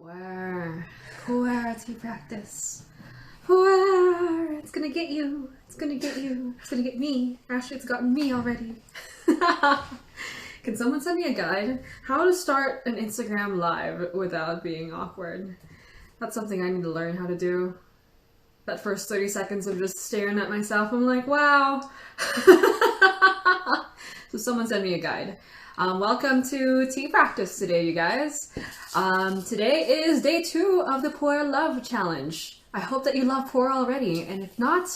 Puerh. Puerh tea practice. Puerh. It's gonna get you. It's gonna get you. It's gonna get me. Actually, it's gotten me already. Can someone send me a guide? How to start an Instagram live without being awkward? That's something I need to learn how to do. That first 30 seconds of just staring at myself, I'm like, wow. So someone send me a guide. Welcome to tea practice today, you guys. Today is day 2 of the Puerh Love Challenge. I hope that you love Puerh already, and if not,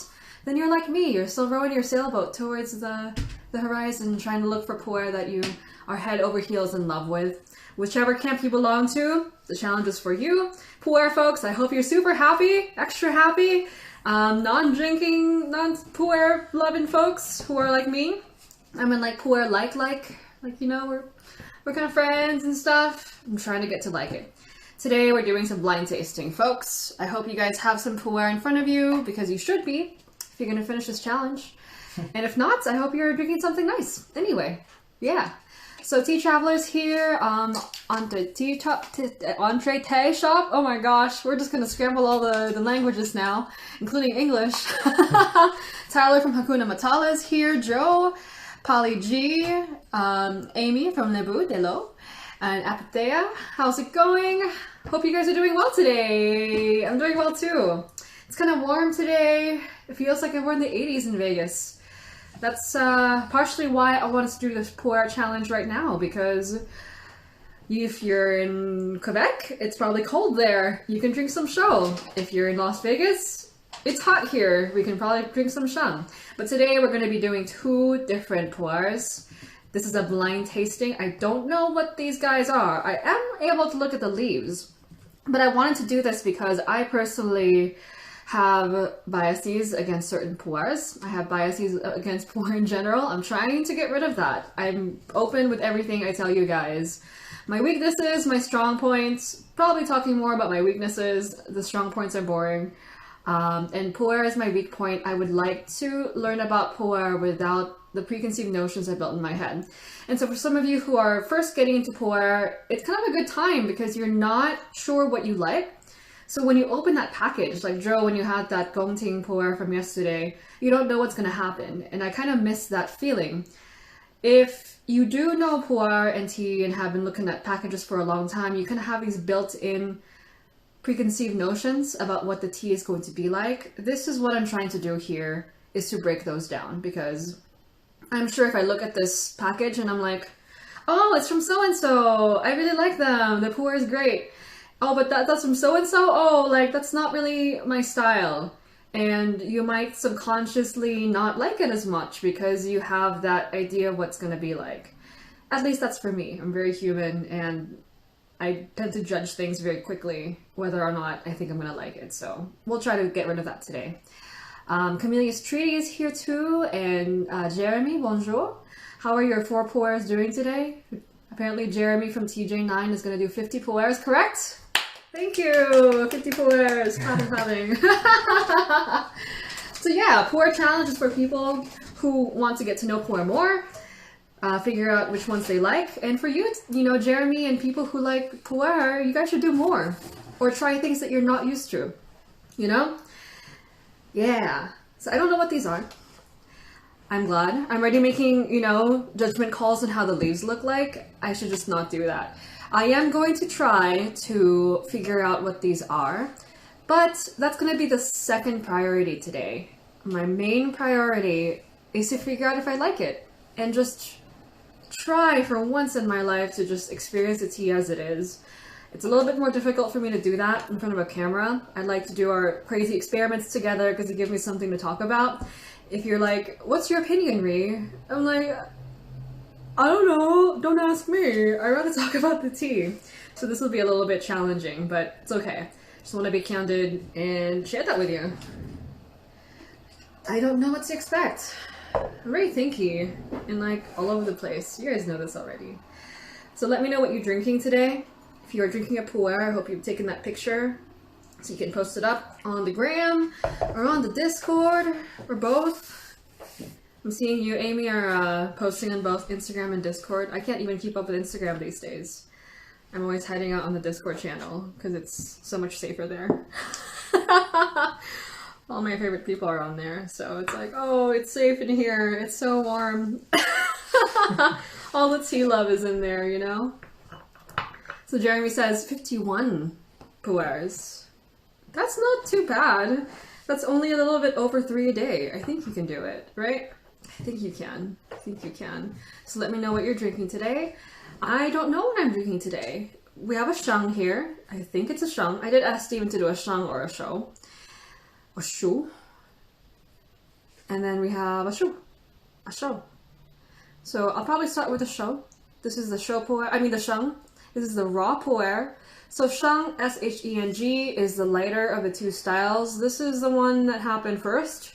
then you're like me. You're still rowing your sailboat towards the horizon, trying to look for Puerh that you are head over heels in love with. Whichever camp you belong to, the challenge is for you. Puerh folks, I hope you're super happy, extra happy. Non-drinking, non-Puerh loving folks who are like me. I mean, like Puerh like, you know, we're kind of friends and stuff. I'm trying to get to like it. Today we're doing some blind tasting, folks. I hope you guys have some Puerh in front of you, because you should be if you're gonna finish this challenge. And if not, I hope you're drinking something nice. Anyway, yeah. So tea travelers here on the entree tea shop. Oh my gosh, we're just gonna scramble all the languages now, including English. Tyler from Hakuna Matata is here. Joe, Polly G, Amy from Nebu Delo, and Apatea. How's it going? Hope you guys are doing well today. I'm doing well too. It's kind of warm today. It feels like we're in the 80s in Vegas. That's partially why I wanted to do this Puerh challenge right now, because if you're in Quebec, it's probably cold there. You can drink some show. If you're in Las Vegas, it's hot here. We can probably drink some shum. But today we're going to be doing 2 different Puerhs. This is a blind tasting. I don't know what these guys are. I am able to look at the leaves, but I wanted to do this because I personally have biases against certain Puerhs. I have biases against Puerh in general. I'm trying to get rid of that. I'm open with everything I tell you guys. My weaknesses, my strong points, probably talking more about my weaknesses. The strong points are boring. And Puerh is my weak point. I would like to learn about Puerh without the preconceived notions I built in my head. And so for some of you who are first getting into Puerh, it's kind of a good time because you're not sure what you like. So when you open that package, like Joe, when you had that Gongting Puerh from yesterday, you don't know what's going to happen. And I kind of miss that feeling. If you do know Puerh and tea and have been looking at packages for a long time, you kind of have these built-in preconceived notions about what the tea is going to be like. This is what I'm trying to do here, is to break those down, because I'm sure if I look at this package and I'm like, oh, it's from so-and-so, I really like them, the Puerh is great. Oh, but that's from so-and-so? Oh, like, that's not really my style. And you might subconsciously not like it as much because you have that idea of what's going to be like. At least that's for me. I'm very human, and I tend to judge things very quickly, whether or not I think I'm going to like it. So we'll try to get rid of that today. Camelia's Treaty is here too, and Jeremy, bonjour. How are your 4 Puerhs doing today? Apparently Jeremy from TJ9 is going to do 50 Puerhs, correct? Thank you! 50 Puerhs! Clapping. So yeah, Puerh challenge is for people who want to get to know Puerh more, figure out which ones they like, and for you, you know, Jeremy, and people who like Puerh, you guys should do more. Or try things that you're not used to, you know? Yeah. So I don't know what these are. I'm glad. I'm already making, you know, judgment calls on how the leaves look like. I should just not do that. I am going to try to figure out what these are, but that's going to be the second priority today. My main priority is to figure out if I like it, and just try for once in my life to just experience the tea as it is. It's a little bit more difficult for me to do that in front of a camera. I'd like to do our crazy experiments together because it gives me something to talk about. If you're like, what's your opinion, Ree? I'm like, I don't know, don't ask me. I'd rather talk about the tea. So this will be a little bit challenging, but it's okay. Just want to be candid and share that with you. I don't know what to expect. I'm very thinky and like all over the place. You guys know this already. So let me know what you're drinking today. If you're drinking a Puerh, I hope you've taken that picture so you can post it up on the gram or on the Discord or both. I'm seeing you, Amy, are posting on both Instagram and Discord. I can't even keep up with Instagram these days. I'm always hiding out on the Discord channel because it's so much safer there. All my favorite people are on there, so it's like, oh, it's safe in here. It's so warm. All the tea love is in there, you know? So Jeremy says 51 puers. That's not too bad. That's only a little bit over 3 a day. I think you can do it, right? I think you can. I think you can. So let me know what you're drinking today. I don't know what I'm drinking today. We have a sheng here. I think it's a sheng. I did ask Steven to do a sheng or a show. A shu. And then we have a shu. A show. So I'll probably start with the show. This is the show puer. I mean the sheng. This is the raw puer. So sheng, S-H-E-N-G, is the lighter of the two styles. This is the one that happened first.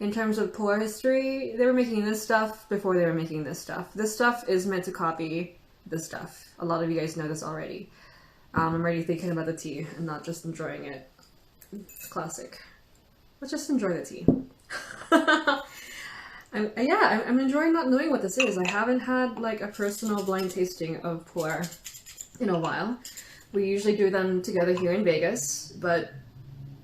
In terms of puer history, they were making this stuff before they were making this stuff. This stuff is meant to copy this stuff. A lot of you guys know this already. I'm already thinking about the tea and not just enjoying it. It's classic. Let's just enjoy the tea. I'm enjoying not knowing what this is. I haven't had like a personal blind tasting of puer in a while. We usually do them together here in Vegas, but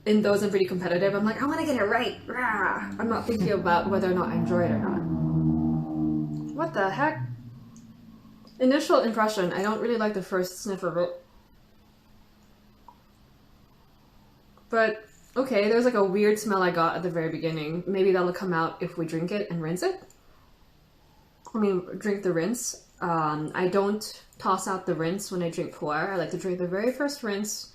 in those I'm pretty competitive. I'm like, I want to get it right. Rah! I'm not thinking about whether or not I enjoy it or not. What the heck? Initial impression, I don't really like the first sniff of it. But, okay, there's like a weird smell I got at the very beginning. Maybe that'll come out if we drink it and rinse it. I mean, drink the rinse. I don't toss out the rinse when I drink puer. I like to drink the very first rinse.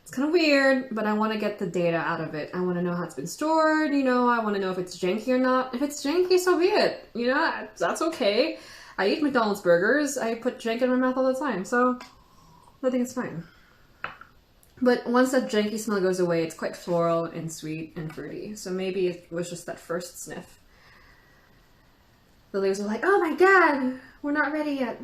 It's kind of weird, but I want to get the data out of it. I want to know how it's been stored, you know, I want to know if it's janky or not. If it's janky, so be it. You know, that's okay. I eat McDonald's burgers. I put jank in my mouth all the time, so I think it's fine. But once that janky smell goes away, it's quite floral and sweet and fruity. So maybe it was just that first sniff. The leaves are like, oh my god, we're not ready yet.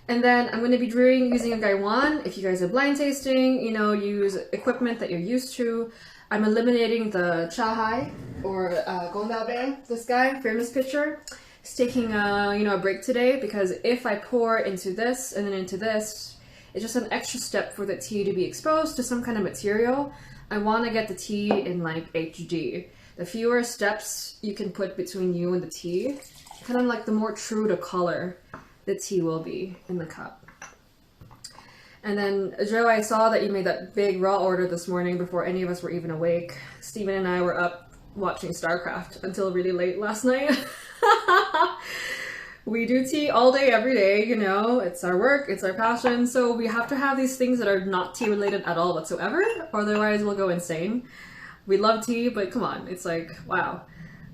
And then I'm going to be brewing using a gaiwan. If you guys are blind tasting, you know, use equipment that you're used to. I'm eliminating the chahai or gondabe. This guy, famous pitcher, is taking a break today because if I pour into this and then into this, it's just an extra step for the tea to be exposed to some kind of material. I want to get the tea in like HD. The fewer steps you can put between you and the tea, kind of like the more true to color the tea will be in the cup. And then, Joe, I saw that you made that big raw order this morning before any of us were even awake. Steven and I were up watching StarCraft until really late last night. We do tea all day, every day, you know, it's our work, it's our passion, so we have to have these things that are not tea related at all whatsoever, otherwise we'll go insane. We love tea, but come on, it's like, wow.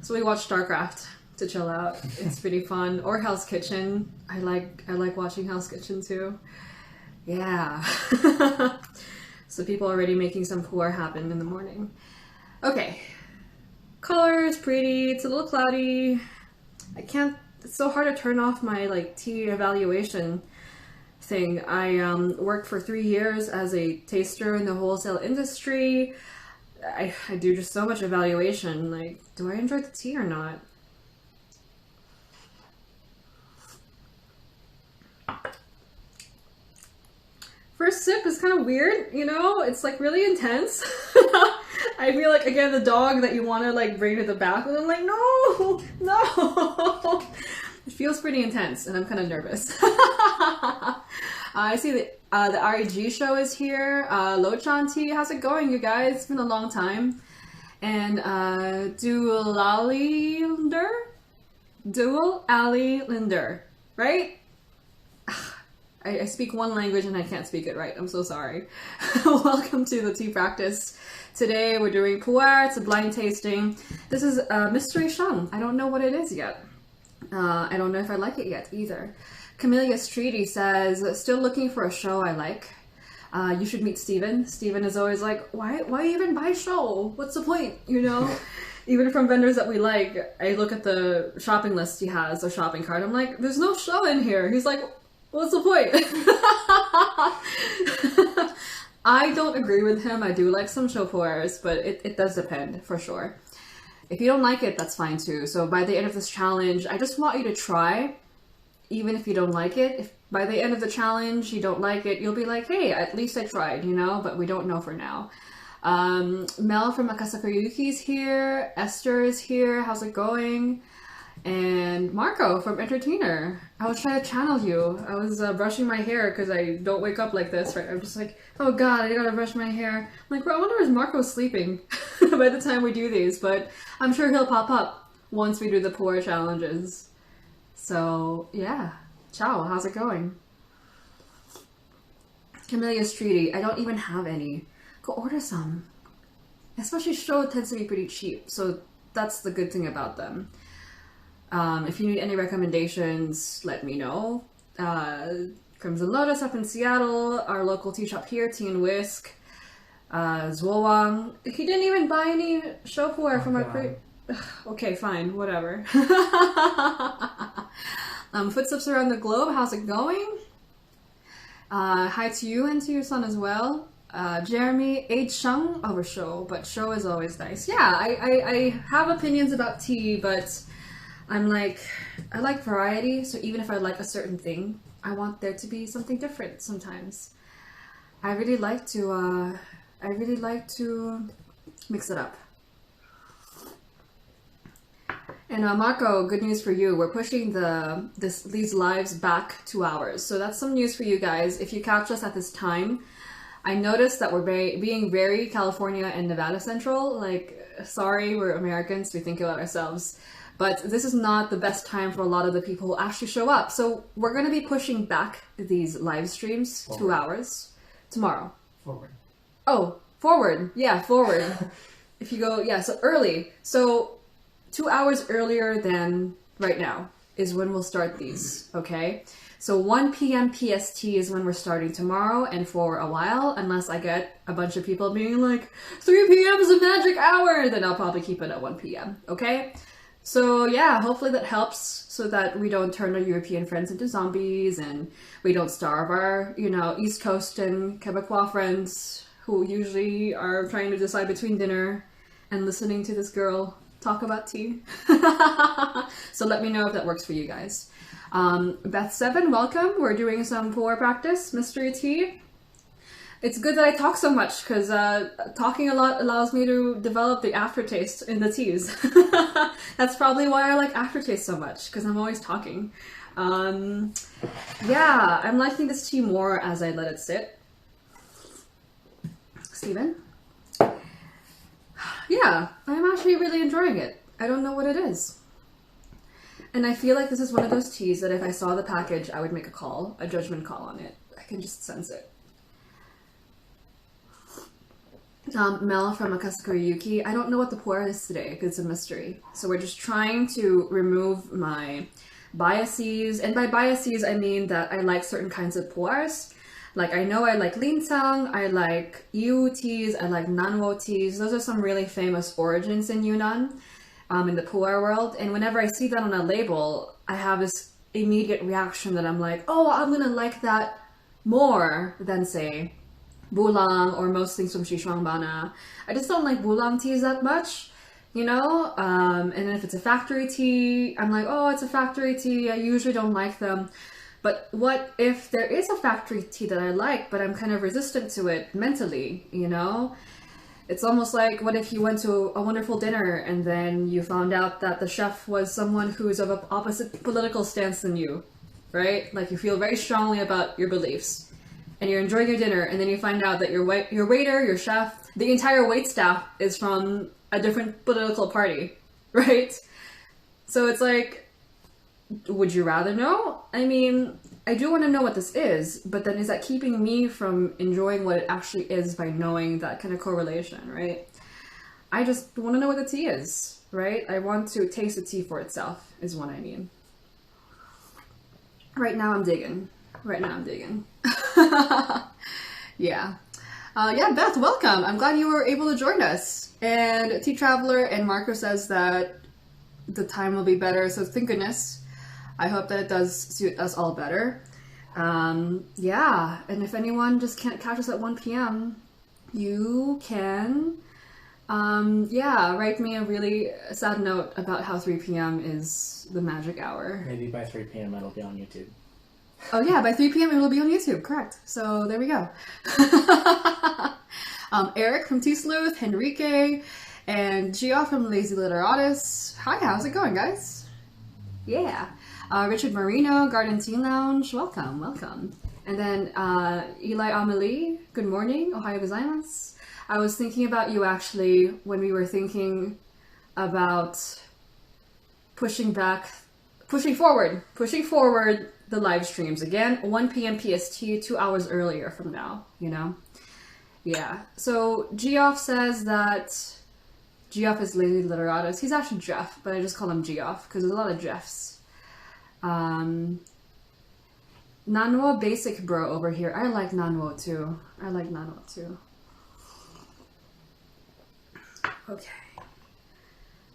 So we watch StarCraft to chill out. It's pretty fun. Or Hell's Kitchen. I like watching Hell's Kitchen too. Yeah. So people are already making some puer happen in the morning. Okay. Color is pretty. It's a little cloudy. It's so hard to turn off my like tea evaluation thing. I worked for 3 years as a taster in the wholesale industry. I do just so much evaluation. Like, do I enjoy the tea or not? First sip is kind of weird, you know? It's like really intense. I feel like, again, the dog that you want to like bring to the bathroom. I'm like, no, no. It feels pretty intense and I'm kind of nervous. I see the REG show is here. Lochan Tea, how's it going, you guys? It's been a long time. And Dual Ali Linder, right? I speak one language and I can't speak it right. I'm so sorry. Welcome to the tea practice. Today we're doing puer. It's a blind tasting. This is a mystery sheng. I don't know what it is yet. I don't know if I like it yet either. Camellia Streety says, still looking for a show I like. You should meet Steven. Steven is always like, why even buy show? What's the point? You know? Even from vendors that we like, I look at the shopping list he has, or shopping cart. I'm like, there's no show in here. He's like, what's the point? I don't agree with him. I do like some show puers, but it does depend for sure. If you don't like it, that's fine too. So by the end of this challenge, I just want you to try even if you don't like it, if by the end of the challenge you don't like it, you'll be like, hey, at least I tried, you know, but we don't know for now. Mel from Akasaka Yuki's here, Esther is here, how's it going? And Marco from Entertainer. I was trying to channel you. I was brushing my hair because I don't wake up like this, right? I'm just like, oh god, I gotta brush my hair. I'm like, bro, I wonder if Marco sleeping by the time we do these, but I'm sure he'll pop up once we do the Puerh challenges. So, yeah. Ciao, how's it going? Camellia Streety, I don't even have any. Go order some. Especially Sho tends to be pretty cheap, so that's the good thing about them. If you need any recommendations, let me know. Crimson Lotus up in Seattle, our local tea shop here, Tea and Whisk. Zwowang. He didn't even buy any Sho Puerh from our okay, fine, whatever. Footsteps Around the Globe, how's it going? Hi to you and to your son as well. Jeremy, ate Sheng over Sho, but Sho is always nice. Yeah, I have opinions about tea, but I'm like, I like variety, so even if I like a certain thing, I want there to be something different sometimes. I really like to mix it up. And Marco, good news for you. We're pushing these lives back 2 hours. So that's some news for you guys. If you catch us at this time, I noticed that we're being very California and Nevada central. Like, sorry, we're Americans, we think about ourselves. But this is not the best time for a lot of the people who actually show up. So we're going to be pushing back these live streams 2 hours tomorrow. Forward. Oh, forward. Yeah, forward. If you go, yeah, so early. So 2 hours earlier than right now is when we'll start these, okay? So 1 p.m. PST is when we're starting tomorrow, and for a while, unless I get a bunch of people being like, 3 p.m. is a magic hour, then I'll probably keep it at 1 p.m., okay? So yeah, hopefully that helps so that we don't turn our European friends into zombies and we don't starve our, you know, East Coast and Quebecois friends who usually are trying to decide between dinner and listening to this girl talk about tea. So let me know if that works for you guys. Beth7, welcome. We're doing some Puerh practice, mystery tea. It's good that I talk so much because talking a lot allows me to develop the aftertaste in the teas. That's probably why I like aftertaste so much, because I'm always talking. Yeah, I'm liking this tea more as I let it sit. Steven? Yeah, I'm actually really enjoying it. I don't know what it is. And I feel like this is one of those teas that if I saw the package, I would make a judgment call on it. I can just sense it. Mel from Akasaka Yuki. I don't know what the Puerh is today because it's a mystery. So we're just trying to remove my biases. And by biases, I mean that I like certain kinds of Puerhs. Like, I know I like Linsang, I like Yu teas, I like Nanwo teas. Those are some really famous origins in Yunnan, in the Puerh world. And whenever I see that on a label, I have this immediate reaction that I'm like, oh, I'm gonna like that more than, say, Bulang or most things from Xishuangbana. I just don't like Bulang teas that much, you know? And then if it's a factory tea, I'm like, oh, it's a factory tea. I usually don't like them. But what if there is a factory tea that I like, but I'm kind of resistant to it mentally, you know? It's almost like, what if you went to a wonderful dinner and then you found out that the chef was someone who's of an opposite political stance than you, right? Like, you feel very strongly about your beliefs. And you're enjoying your dinner, and then you find out that your waiter, your chef, the entire wait staff is from a different political party, right? So it's like, would you rather know? I mean, I do want to know what this is, but then is that keeping me from enjoying what it actually is by knowing that kind of correlation, right? I just want to know what the tea is, right? I want to taste the tea for itself, is what I mean. Right now I'm digging. Yeah. Yeah, Beth, welcome. I'm glad you were able to join us. And Tea Traveler and Marco says that the time will be better, so thank goodness. I hope that it does suit us all better. Yeah, and if anyone just can't catch us at 1 p.m., you can Yeah, write me a really sad note about how 3 p.m. is the magic hour. Maybe by 3 p.m. it'll be on YouTube. Oh yeah, by 3 p.m. it will be on YouTube, correct. So there we go. Eric from T-Sleuth, Henrique, and Gia from Lazy Literatus. Hi, how's it going, guys? Yeah. Richard Marino, Garden Tea Lounge, welcome, welcome. And then Eli Amelie, good morning, Ohio gozaimasu. I was thinking about you actually when we were thinking about pushing forward the live streams. Again, 1 p.m. PST, 2 hours earlier from now, you know? Yeah. So Geoff says that Geoff is Lazy Literatus. He's actually Jeff, but I just call him Geoff because there's a lot of Jeffs. Nanwo Basic Bro over here. I like Nanwo too. Okay.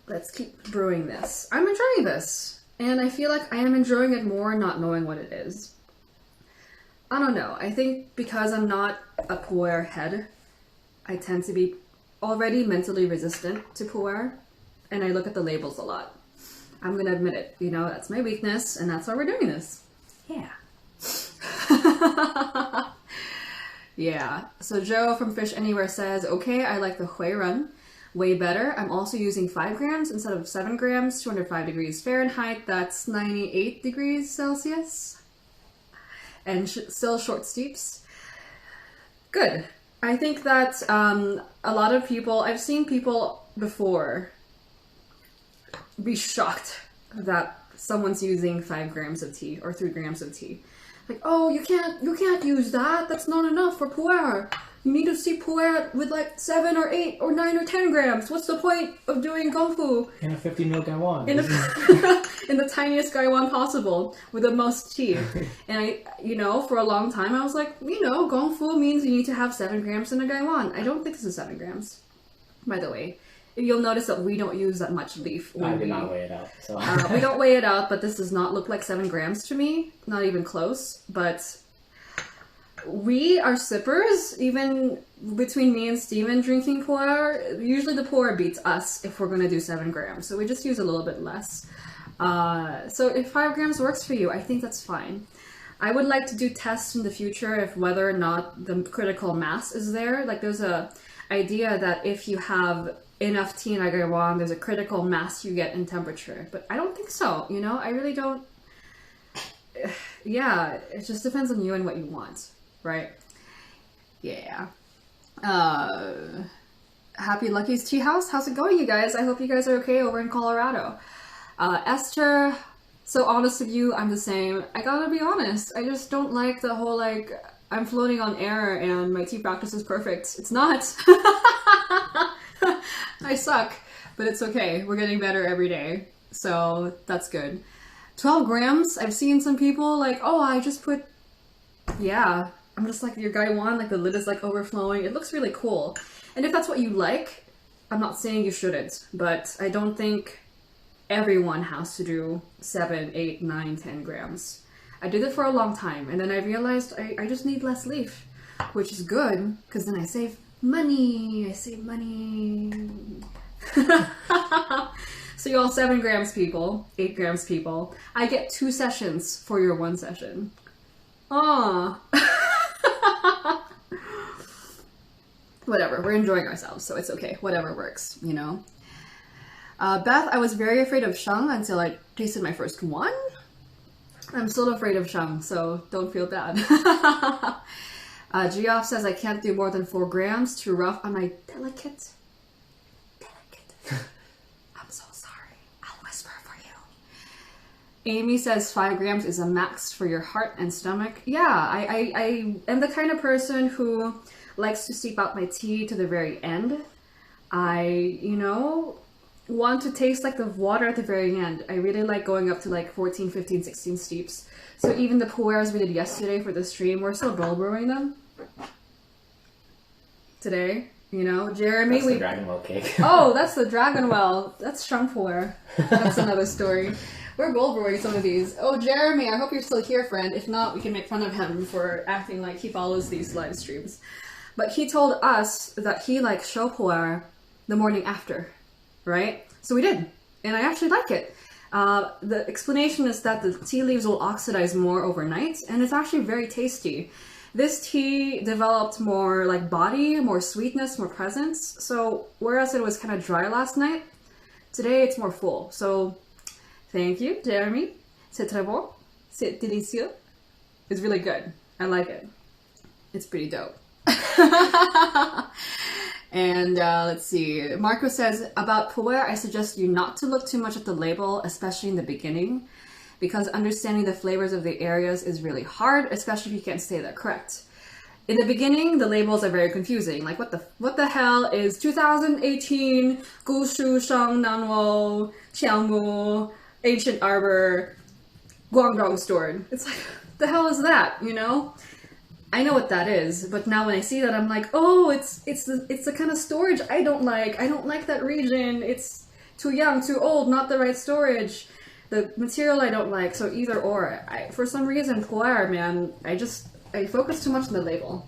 Let's keep brewing this. I'm enjoying this. And I feel like I am enjoying it more not knowing what it is. I don't know. I think because I'm not a pu'er head, I tend to be already mentally resistant to pu'er. And I look at the labels a lot. I'm gonna admit it. You know, that's my weakness, and that's why we're doing this. Yeah. Yeah. So Joe from Fish Anywhere says, okay, I like the Hui Run. Way better. I'm also using 5 grams instead of 7 grams, 205 degrees Fahrenheit. That's 98 degrees Celsius. And still short steeps. Good. I think that a lot of people, I've seen people before be shocked that someone's using 5 grams of tea or 3 grams of tea. Like, oh, you can't use that. That's not enough for pu'er. You need to see pu'er with like 7 or 8 or 9 or 10 grams. What's the point of doing gongfu? In a 50 ml gaiwan. In the tiniest gaiwan possible with the most tea. And I, you know, for a long time I was like, you know, gongfu means you need to have 7 grams in a gaiwan. I don't think this is 7 grams, by the way. You'll notice that we don't use that much leaf. I did not weigh it out. So. We don't weigh it out, but this does not look like 7 grams to me. Not even close. But we are sippers, even between me and Steven drinking pu'er. Usually the pu'er beats us if we're going to do 7 grams. So we just use a little bit less. So if 5 grams works for you, I think that's fine. I would like to do tests in the future if whether or not the critical mass is there. Like there's a idea that if you have enough tea in a gaiwan, there's a critical mass you get in temperature. But I don't think so, you know? I really don't. Yeah, it just depends on you and what you want, right? Yeah. Happy Lucky's Tea House. How's it going, you guys? I hope you guys are okay over in Colorado. Esther, so honest with you, I'm the same. I gotta be honest. I just don't like the whole, like, I'm floating on air and my tea practice is perfect. It's not. I suck, but it's okay. We're getting better every day, so that's good. 12 grams? I've seen some people like, oh, I just put, yeah. I'm just like, your gaiwan, like the lid is like overflowing. It looks really cool. And if that's what you like, I'm not saying you shouldn't, but I don't think everyone has to do 7, 8, 9, 10 grams. I did it for a long time, and then I realized I just need less leaf, which is good, because then I save money. I save money. So you all 7 grams people, 8 grams people. I get 2 sessions for your 1 session. Aww. Whatever, we're enjoying ourselves, so it's okay. Whatever works, you know? Beth, I was very afraid of sheng until I tasted my first one. I'm still afraid of sheng, so don't feel bad. Geoff says I can't do more than 4 grams, too rough on my delicate. I'm so sorry. I'll whisper for you. Amy says 5 grams is a max for your heart and stomach. Yeah, I am the kind of person who likes to steep out my tea to the very end. I, you know, want to taste like the water at the very end. I really like going up to like 14, 15, 16 steeps. So even the pu'ers we did yesterday for the stream, we're still bowl brewing them today. You know, Jeremy, that's the Dragon Well cake. Oh, that's the Dragon Well. That's sheng pu'er. That's another story. We're bowl brewing some of these. Oh, Jeremy, I hope you're still here, friend. If not, we can make fun of him for acting like he follows these live streams. But he told us that he likes show pu'er the morning after, right? So we did, and I actually like it. The explanation is that the tea leaves will oxidize more overnight, and it's actually very tasty. This tea developed more like body, more sweetness, more presence. So whereas it was kind of dry last night, today it's more full. So thank you, Jeremy. C'est très bon. C'est délicieux. It's really good. I like it. It's pretty dope. And let's see. Marco says, about Puerh, I suggest you not to look too much at the label, especially in the beginning, because understanding the flavors of the areas is really hard, especially if you can't say that correct. In the beginning, the labels are very confusing. Like, what the hell is 2018 Gushu Shang Nanwo Qiangmu Ancient Arbor Guangdong Store? It's like, the hell is that, you know? I know what that is, but now when I see that, I'm like, oh, it's the kind of storage I don't like. I don't like that region. It's too young, too old, not the right storage. The material I don't like, so either or. For some reason, Puerh, man, I focus too much on the label.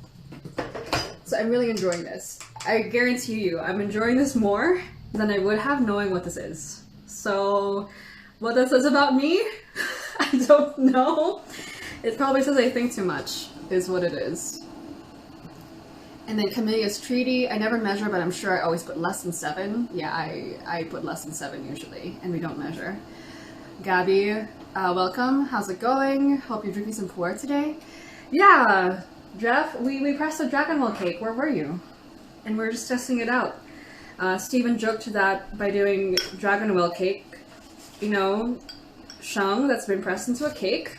So I'm really enjoying this. I guarantee you, I'm enjoying this more than I would have knowing what this is. So, what that says about me, I don't know. It probably says I think too much, is what it is. And then Camellia's Treaty, I never measure, but I'm sure I always put less than 7. Yeah, I put less than 7 usually, and we don't measure. Gabby, welcome. How's it going? Hope you're drinking some Puerh today. Yeah, Jeff, we pressed a Dragon Well cake. Where were you? And we're just testing it out. Stephen joked that by doing Dragon Well cake, you know, shang that's been pressed into a cake.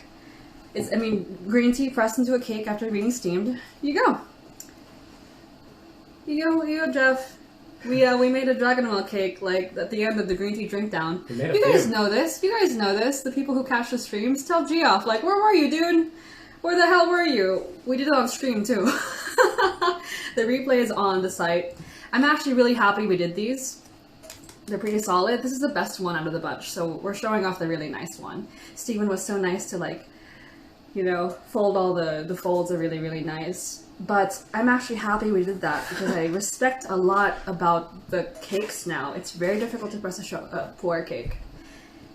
Green tea pressed into a cake after being steamed. You go. You go, Jeff. We made a Dragon Well cake, like, at the end of the green tea drink down. You guys know this. You guys know this. The people who catch the streams. Tell Geoff, like, where were you, dude? Where the hell were you? We did it on stream, too. The replay is on the site. I'm actually really happy we did these. They're pretty solid. This is the best one out of the bunch, so we're showing off the really nice one. Steven was so nice to, like, you know, fold all the folds are really, really nice. But I'm actually happy we did that because I respect a lot about the cakes now. It's very difficult to press a Puerh cake.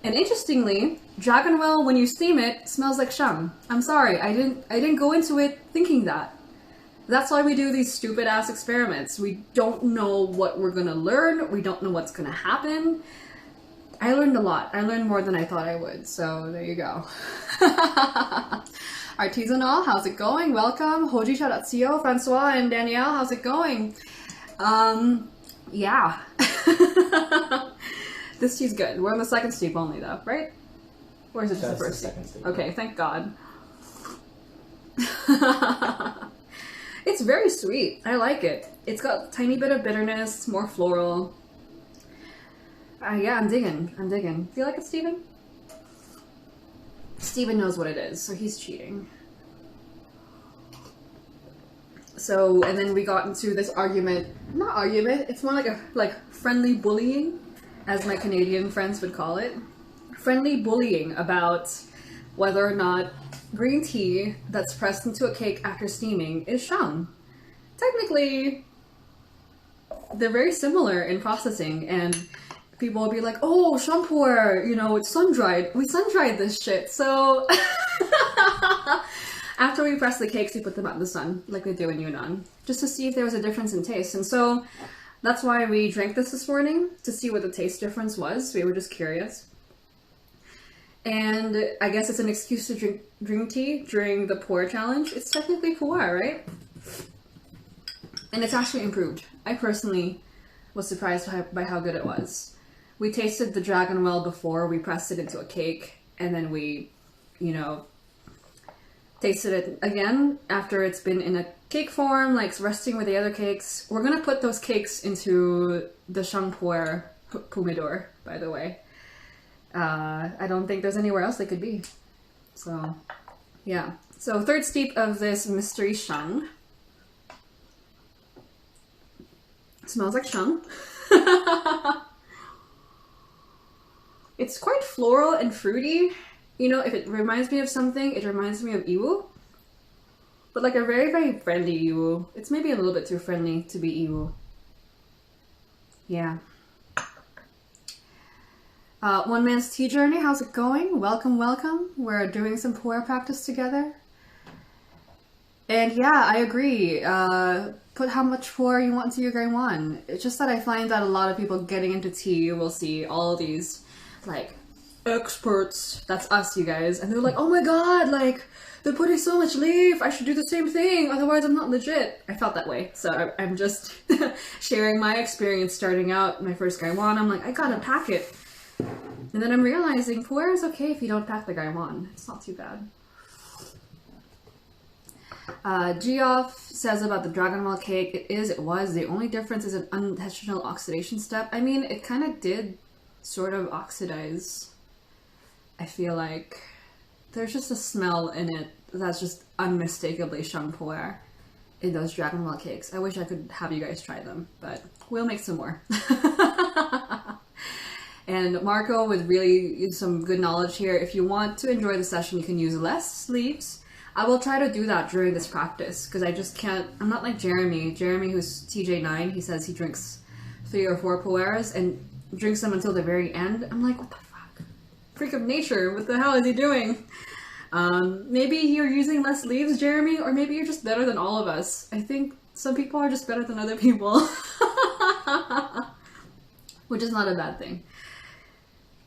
And interestingly, Dragon Well, when you steam it, smells like shang. I'm sorry, I didn't go into it thinking that. That's why we do these stupid ass experiments. We don't know what we're gonna learn. We don't know what's gonna happen. I learned a lot. I learned more than I thought I would. So there you go. Artisanal, how's it going? Welcome. Hoji Charazio, Francois and Danielle, how's it going? Yeah. This tea's good. We're on the second steep only though, right? Or is it just the first steep? Okay, thank God. It's very sweet. I like it. It's got a tiny bit of bitterness, more floral. Yeah, I'm digging. I'm digging. Do you like it, Steven? Steven knows what it is, so he's cheating. So, and then we got into this argument. Not argument, it's more like a friendly bullying, as my Canadian friends would call it. Friendly bullying about whether or not green tea that's pressed into a cake after steaming is shang. Technically, they're very similar in processing, and people will be like, oh, shampoo, you know, it's sun-dried. We sun-dried this shit, so... After we press the cakes, we put them out in the sun, like we do in Yunnan, just to see if there was a difference in taste. And so, that's why we drank this morning, to see what the taste difference was. We were just curious. And I guess it's an excuse to drink green tea during the Puerh challenge. It's technically Puerh, right? And it's actually improved. I personally was surprised by how good it was. We tasted the Dragon Well before, we pressed it into a cake, and then we, you know, tasted it again after it's been in a cake form, like resting with the other cakes. We're gonna put those cakes into the Shang Puerh Pumidor, by the way. I don't think there's anywhere else they could be. So, yeah. So, third steep of this mystery shang. Smells like shang. It's quite floral and fruity. You know, if it reminds me of something, it reminds me of Iwu. But like a very, very friendly Iwu. It's maybe a little bit too friendly to be Iwu. Yeah. One Man's Tea Journey, how's it going? Welcome, welcome. We're doing some pu'er practice together. And yeah, I agree. Put how much pu'er you want into your gaiwan. It's just that I find that a lot of people getting into tea will see all these, like, experts. That's us, you guys. And they're like, oh my god, like, they're putting so much leaf. I should do the same thing. Otherwise, I'm not legit. I felt that way. So I'm just sharing my experience starting out my first gaiwan. I'm like, I gotta pack it. And then I'm realizing pu'er is okay if you don't pack the gaiwan. It's not too bad. Geoff says about the Dragon Ball cake, it was. The only difference is an unintentional oxidation step. I mean, it kind of did sort of oxidize. I feel like there's just a smell in it that's just unmistakably sheng pu'er in those Dragon Ball cakes. I wish I could have you guys try them, but we'll make some more. And Marco with really some good knowledge here. If you want to enjoy the session, you can use less sleeves. I will try to do that during this practice because I just can't. I'm not like Jeremy. Jeremy, who's TJ9, he says he drinks 3 or 4 pu'ers and drinks them until the very end. I'm like, what the fuck? Freak of nature. What the hell is he doing? Maybe you're using less leaves, Jeremy, or maybe you're just better than all of us. I think some people are just better than other people. Which is not a bad thing.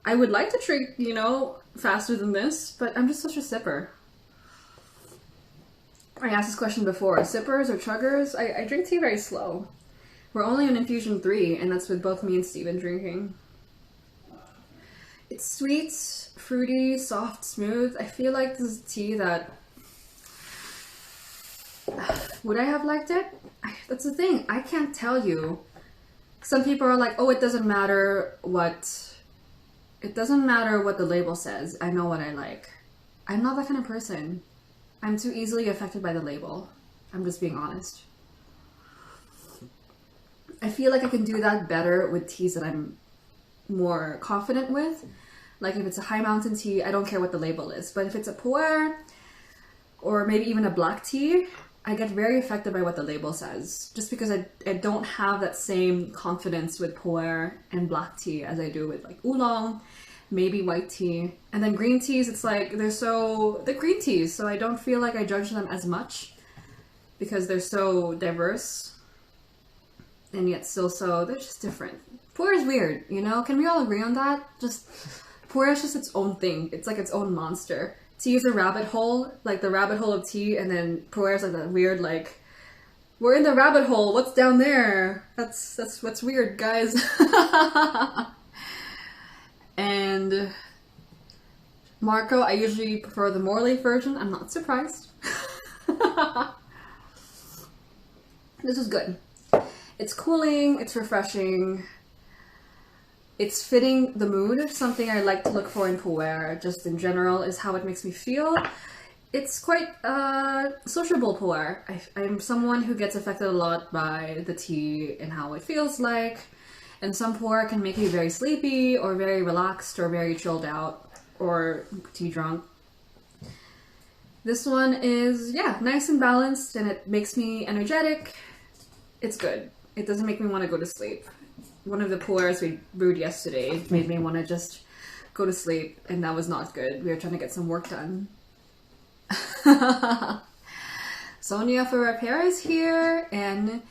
I would like to drink, you know, faster than this, but I'm just such a sipper. I asked this question before. Sippers or chuggers? I drink tea very slow. We're only on infusion 3, and that's with both me and Steven drinking. It's sweet, fruity, soft, smooth. I feel like this is tea that... Would I have liked it? That's the thing. I can't tell you. Some people are like, oh, it doesn't matter what... It doesn't matter what the label says. I know what I like. I'm not that kind of person. I'm too easily affected by the label. I'm just being honest. I feel like I can do that better with teas that I'm more confident with. Like if it's a high mountain tea, I don't care what the label is. But if it's a pu'er or maybe even a black tea, I get very affected by what the label says. Just because I don't have that same confidence with pu'er and black tea as I do with like oolong, maybe white tea. And then green teas, it's like they're green teas, so I don't feel like I judge them as much because they're so diverse and yet still so, they're just different. Pu'er is weird, you know? Can we all agree on that? Just, pu'er is just its own thing. It's like its own monster. Tea is a rabbit hole, like the rabbit hole of tea, and then pu'er is like that weird, like, we're in the rabbit hole, what's down there? That's what's weird, guys. And Marco, I usually prefer the Morley version. I'm not surprised. This is good. It's cooling, it's refreshing, it's fitting the mood. Something I like to look for in pu'er, just in general, is how it makes me feel. It's quite sociable pu'er. I'm someone who gets affected a lot by the tea and how it feels like. And some pu'er can make you very sleepy or very relaxed or very chilled out or tea drunk. This one is, yeah, nice and balanced and it makes me energetic. It's good. It doesn't make me want to go to sleep. One of the pu'ers we brewed yesterday made me want to just go to sleep, and that was not good. We were trying to get some work done. Sonia for repair is here, and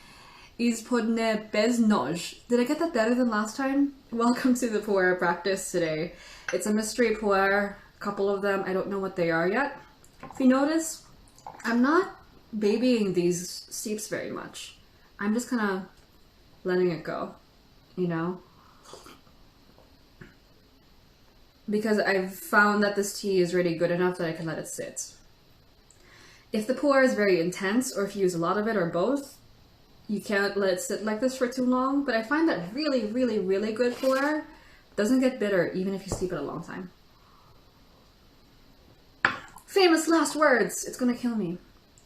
Ispodne Beznoj. Did I get that better than last time? Welcome to the pu'er practice today. It's a mystery pu'er, a couple of them. I don't know what they are yet. If you notice, I'm not babying these steeps very much. I'm just kind of letting it go, you know? Because I've found that this tea is really good enough that I can let it sit. If the pu'er is very intense, or if you use a lot of it, or both, you can't let it sit like this for too long. But I find that really, really, really good pu'er doesn't get bitter, even if you steep it a long time. Famous last words! It's gonna kill me.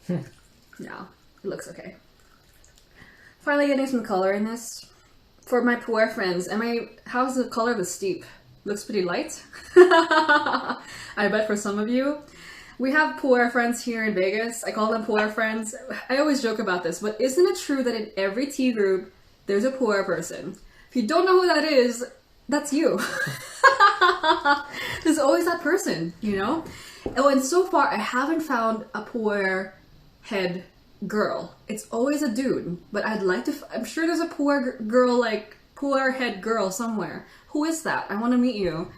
No, it looks okay. Finally getting some color in this. For my pu'er friends, how's the color of the steep? Looks pretty light. I bet for some of you. We have pu'er friends here in Vegas. I call them pu'er friends. I always joke about this, but isn't it true that in every tea group, there's a pu'er person? If you don't know who that is, that's you. There's always that person, you know? Oh, and so far I haven't found a Puerh head girl. It's always a dude, but I'd like to, I'm sure there's a Puerh girl, like Puerh head girl somewhere. Who is that? I want to meet you.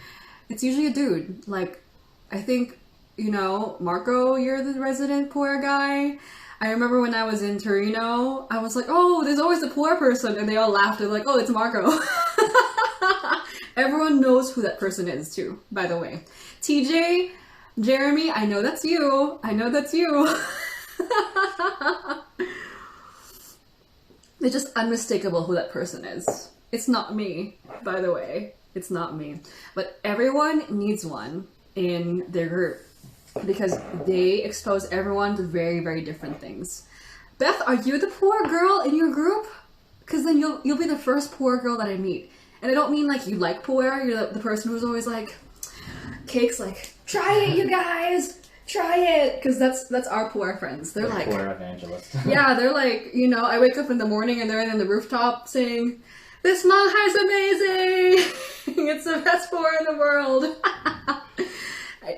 It's usually a dude. Like, I think, you know, Marco, you're the resident Puerh guy. I remember when I was in Torino, I was like, oh, there's always a Puerh person, and they all laughed. They're like, oh, it's Marco. Everyone knows who that person is too, by the way. TJ, Jeremy, I know that's you. I know that's you. It's just unmistakable who that person is. It's not me, by the way. It's not me. But everyone needs one in their group because they expose everyone to very, very different things. Beth, are you the Puerh girl in your group? Because then you'll be the first Puerh girl that I meet. And I don't mean like you like Puerh. You're the person who's always like, Cake's like, try it, you guys. Try it, because that's our Puerh friends. They're like Puerh evangelist. Yeah, they're like, you know, I wake up in the morning and they're in the rooftop saying, "This maha is amazing! It's the best Puerh in the world."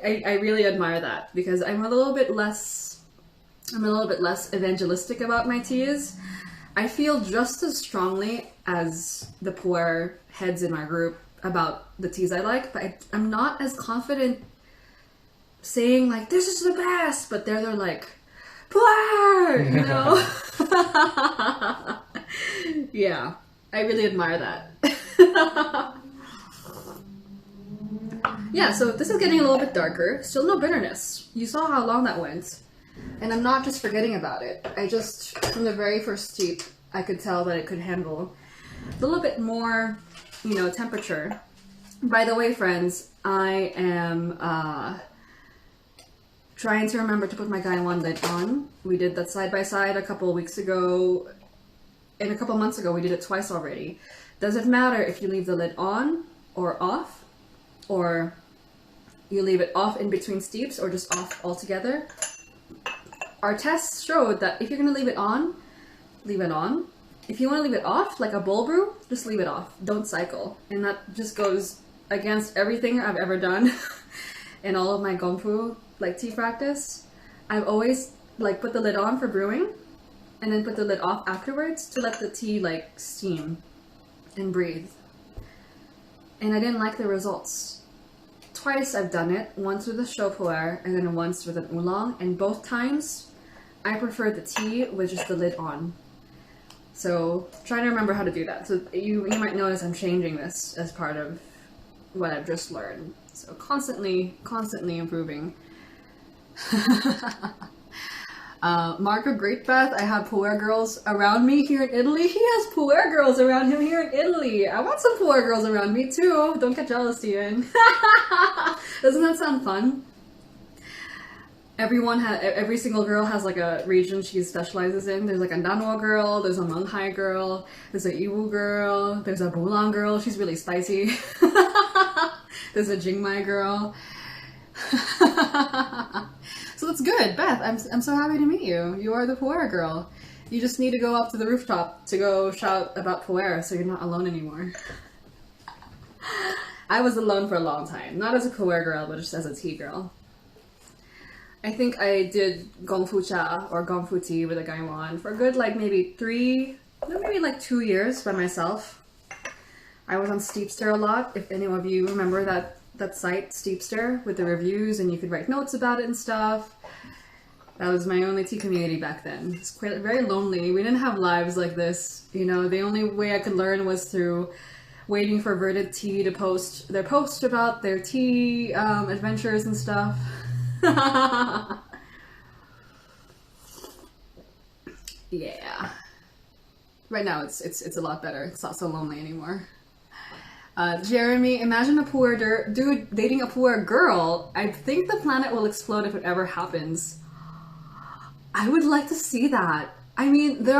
I really admire that because I'm a little bit less evangelistic about my teas. I feel just as strongly as the Puerh heads in my group about the teas I like, but I'm not as confident saying like, this is the best, but they're like, Puerh, you know? Yeah, I really admire that. Yeah, so this is getting a little bit darker. Still no bitterness. You saw how long that went. And I'm not just forgetting about it. I just, from the very first steep, I could tell that it could handle a little bit more, you know, temperature. By the way, friends, I am trying to remember to put my Gaiwan lid on. We did that side by side a couple of weeks ago, and a couple months ago we did it twice already. Does it matter if you leave the lid on or off, or you leave it off in between steeps, or just off altogether? Our tests showed that if you're going to leave it on, leave it on. If you want to leave it off, like a bowl brew, just leave it off. Don't cycle. And that just goes against everything I've ever done in all of my gongfu, like tea practice. I've always like put the lid on for brewing and then put the lid off afterwards to let the tea like steam and breathe. And I didn't like the results. Twice I've done it, once with a show pu'er and then once with an oolong, and both times I prefer the tea with just the lid on. So trying to remember how to do that. So you might notice I'm changing this as part of what I've just learned. So constantly improving. Marco Greatbeth, I have Puerh girls around me here in Italy. He has Puerh girls around him here in Italy. I want some Puerh girls around me too. Don't get jealous, Steven. Doesn't that sound fun? Every single girl has like a region she specializes in. There's like a Nanwa girl, there's a Munghai girl, there's a Iwu girl, there's a Bulang girl, she's really spicy. There's a Jingmai girl. So that's good, Beth. I'm so happy to meet you. You are the Puerh girl. You just need to go up to the rooftop to go shout about Puerh so you're not alone anymore. I was alone for a long time. Not as a Puerh girl, but just as a tea girl. I think I did gongfu cha or gongfu tea with a gaiwan for a good like maybe 2 years by myself. I was on Steepster a lot. If any of you remember that site, Steepster, with the reviews and you could write notes about it and stuff. That was my only tea community back then. It's quite very lonely. We didn't have lives like this. You know, the only way I could learn was through waiting for Verdant Tea to post their post about their tea adventures and stuff. Yeah. Right now it's a lot better. It's not so lonely anymore. Jeremy, imagine a Puerh dude dating a Puerh girl. I think the planet will explode if it ever happens. I would like to see that. I mean, a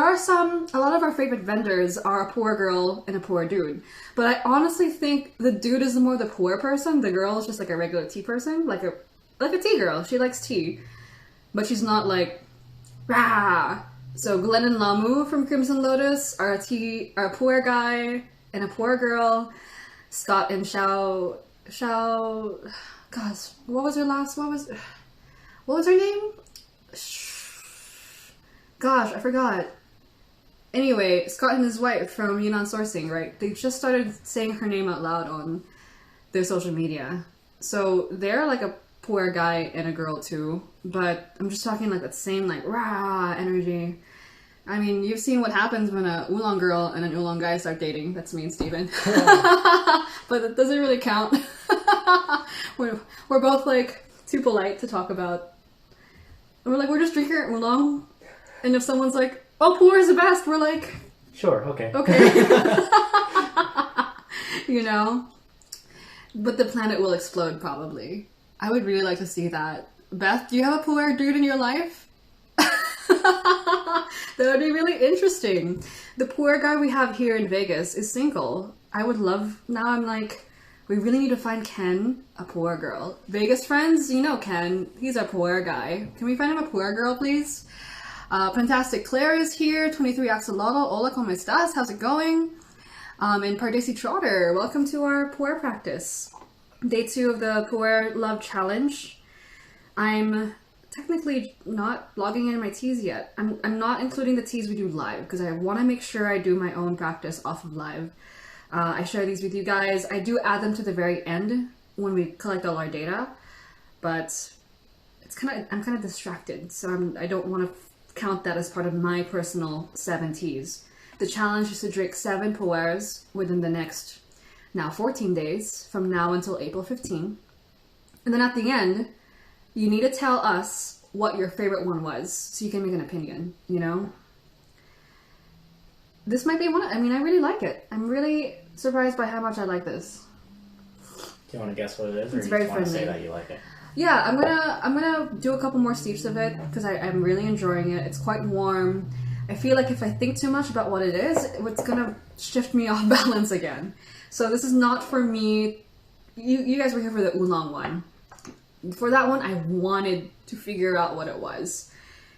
lot of our favorite vendors are a Puerh girl and a Puerh dude. But I honestly think the dude is more the Puerh person. The girl is just like a regular tea person. Like a tea girl. She likes tea. But she's not like, rah. So Glenn and Lamu from Crimson Lotus are a Puerh guy. and a Puerh girl, Scott and gosh, what was her name? Gosh, I forgot. Anyway, Scott and his wife from Yunnan Sourcing, right? They just started saying her name out loud on their social media. So they're like a Puerh guy and a girl too, but I'm just talking like that same like rah energy. I mean, you've seen what happens when a oolong girl and an oolong guy start dating. That's me and Steven. But it doesn't really count. We're both like too polite to talk about. And we're like, we're just drinking oolong. And if someone's like, oh, Puerh is the best, we're like, Sure, okay. okay. You know? But the planet will explode probably. I would really like to see that. Beth, do you have a Puerh dude in your life? That would be really interesting. The Puerh guy we have here in Vegas is single. I would love, now I'm like, we really need to find Ken, a Puerh girl. Vegas friends, you know Ken, he's a Puerh guy. Can we find him a Puerh girl, please? Fantastic Claire is here, 23 Axolotl, hola, ¿cómo estás? How's it going? And Pardesi Trotter, welcome to our Puerh practice. Day 2 of the Puerh Love Challenge. I'm technically not logging in my teas yet. I'm not including the teas we do live because I want to make sure I do my own practice off of live. I share these with you guys. I do add them to the very end when we collect all our data, but I'm kind of distracted, so I don't want to count that as part of my personal 7 teas. The challenge is to drink 7 Puerhs within the next now 14 days from now until April 15. And then at the end, you need to tell us what your favorite one was so you can make an opinion, you know? This might be one, I really like it. I'm really surprised by how much I like this. Do you want to guess what it is, or it's you very just want to friendly. say that you like it? Yeah, I'm gonna do a couple more steeps of it because I'm really enjoying it. It's quite warm. I feel like if I think too much about what it is, it's gonna shift me off balance again. So this is not for me. You guys were here for the oolong one. For that one, I wanted to figure out what it was.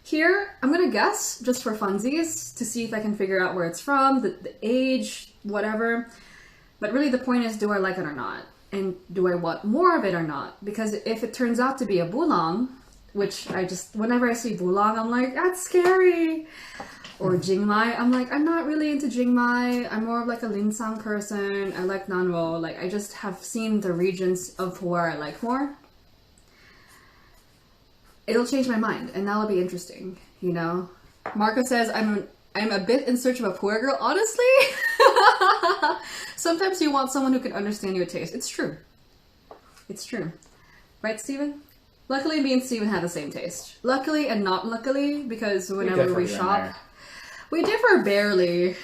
Here, I'm gonna guess just for funsies to see if I can figure out where it's from, the age, whatever. But really the point is, do I like it or not? And do I want more of it or not? Because if it turns out to be a bulong, which whenever I see bulong, I'm like, that's scary. Or jingmai, I'm like, I'm not really into jingmai. I'm more of like a linsang person. I like nanwo. Like, I just have seen the regions of Puerh I like more. It'll change my mind, and that'll be interesting, you know? Marco says, I'm a bit in search of a Puerh girl, honestly. Sometimes you want someone who can understand your taste. It's true. It's true. Right, Steven? Luckily, me and Steven have the same taste. Luckily and not luckily, because whenever we shop, we differ barely.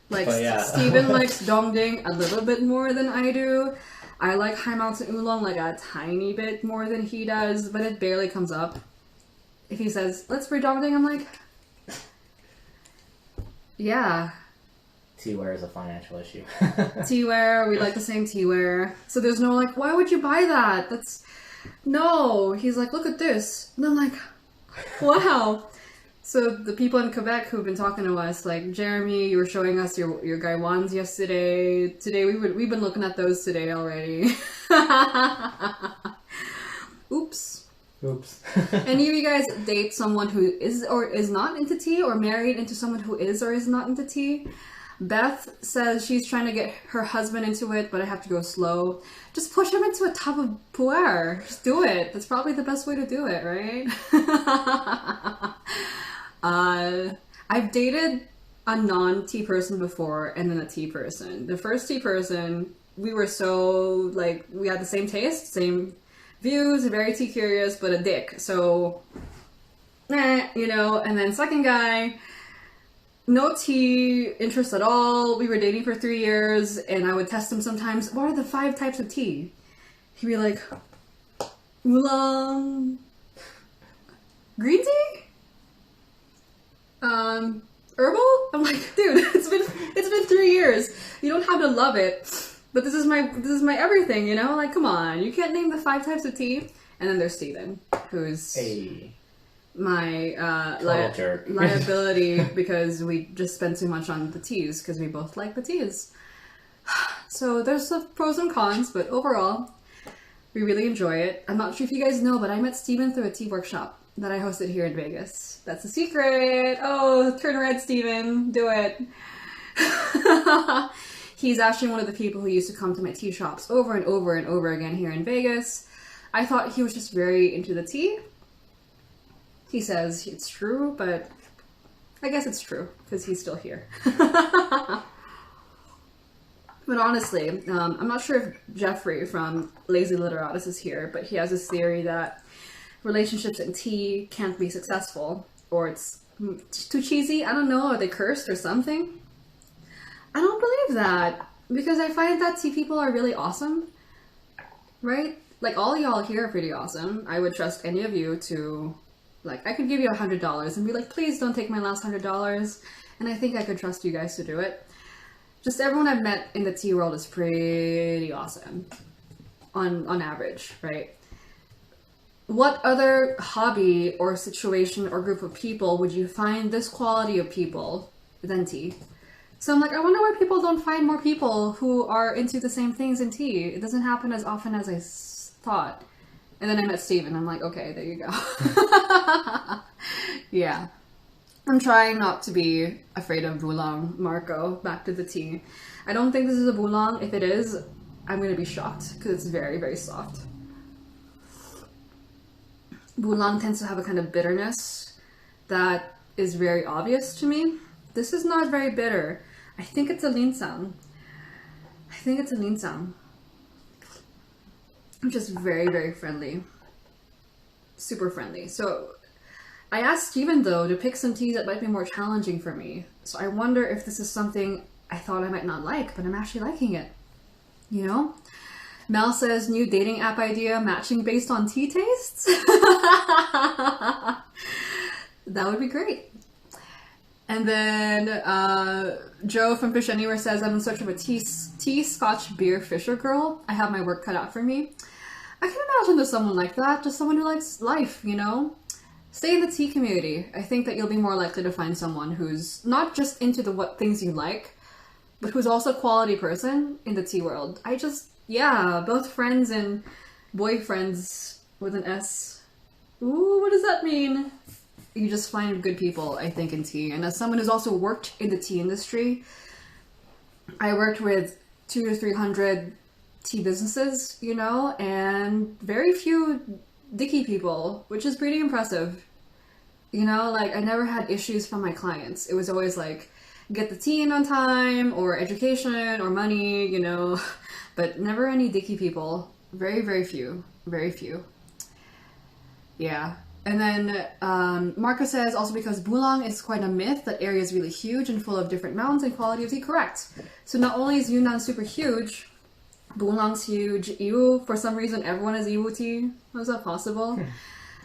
Like, yeah. Steven likes dongding a little bit more than I do. I like high mountain oolong like a tiny bit more than he does, but it barely comes up. If he says, let's brew dongding, I'm like, yeah. Teaware is a financial issue. Teaware, we like the same teaware. So there's no like, why would you buy that? No. He's like, look at this. And I'm like, wow. So the people in Quebec who've been talking to us, like Jeremy, you were showing us your gaiwans yesterday. Today we've been looking at those today already. Oops. Any of you guys date someone who is or is not into tea, or married into someone who is or is not into tea? Beth says she's trying to get her husband into it, but I have to go slow. Just push him into a tub of pu'er. Just do it. That's probably the best way to do it, right? I've dated a non-tea person before and then a tea person. The first tea person, we were so, like, we had the same taste, same views, very tea curious, but a dick. So, you know, and then second guy, no tea interest at all. We were dating for 3 years, and I would test him sometimes. What are the 5 types of tea? He'd be like, oolong, green tea, herbal. I'm like, dude, it's been 3 years. You don't have to love it, but this is my everything. You know, like, come on, you can't name the 5 types of tea. And then there's Steven, who's my liability because we just spend too much on the teas because we both like the teas. So there's the pros and cons, but overall, we really enjoy it. I'm not sure if you guys know, but I met Steven through a tea workshop that I hosted here in Vegas. That's a secret. Oh, turn red, Steven. Do it. He's actually one of the people who used to come to my tea shops over and over and over again here in Vegas. I thought he was just very into the tea. He says it's true, but I guess it's true because he's still here. But honestly, I'm not sure if Jeffrey from Lazy Literatus is here, but he has this theory that relationships in tea can't be successful, or it's too cheesy. I don't know, are they cursed or something? I don't believe that, because I find that tea people are really awesome, right? Like, all y'all here are pretty awesome. I would trust any of you to, like, I could give you $100 and be like, please don't take my last $100, and I think I could trust you guys to do it. Just everyone I've met in the tea world is pretty awesome, on average, right? What other hobby or situation or group of people would you find this quality of people than tea? So I'm like, I wonder why people don't find more people who are into the same things in tea. It doesn't happen as often as I thought. And then I met Steven. I'm like, okay, there you go. Yeah. I'm trying not to be afraid of Boulang, Marco. Back to the tea. I don't think this is a Boulang. If it is, I'm going to be shocked because it's very, very soft. Boulang tends to have a kind of bitterness that is very obvious to me. This is not very bitter. I think it's a linsang. Which is very, very friendly. Super friendly. So I asked Steven, though, to pick some teas that might be more challenging for me. So I wonder if this is something I thought I might not like, but I'm actually liking it. You know? Mel says, new dating app idea, matching based on tea tastes? That would be great. And then Joe from Fish Anywhere says, I'm in search of a tea scotch beer fisher girl. I have my work cut out for me. I can imagine there's someone like that, just someone who likes life, you know? Stay in the tea community. I think that you'll be more likely to find someone who's not just into what things you like, but who's also a quality person in the tea world. Yeah, both friends and boyfriends with an S. Ooh, what does that mean? You just find good people, I think, in tea. And as someone who's also worked in the tea industry, I worked with 200 to 300 tea businesses, you know, and very few dicky people, which is pretty impressive. You know, like, I never had issues from my clients. It was always like, get the tea in on time, or education, or money, you know, but never any dicky people. Very, very few. Very few. Yeah. And then Marco says, also because Boulang is quite a myth, that area is really huge and full of different mountains and quality of tea. Correct. So not only is Yunnan super huge, Boulang's huge. Iwu, for some reason, everyone has Iwu tea. How is that possible?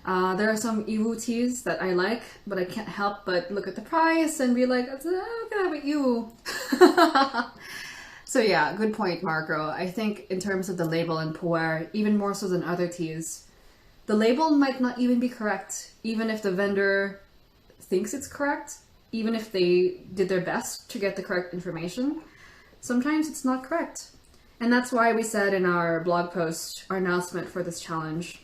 There are some Iwu teas that I like, but I can't help but look at the price and be like, okay, but Iwu. So yeah, good point, Marco. I think in terms of the label in Puerh, even more so than other teas, the label might not even be correct, even if the vendor thinks it's correct, even if they did their best to get the correct information. Sometimes it's not correct. And that's why we said in our blog post, our announcement for this challenge,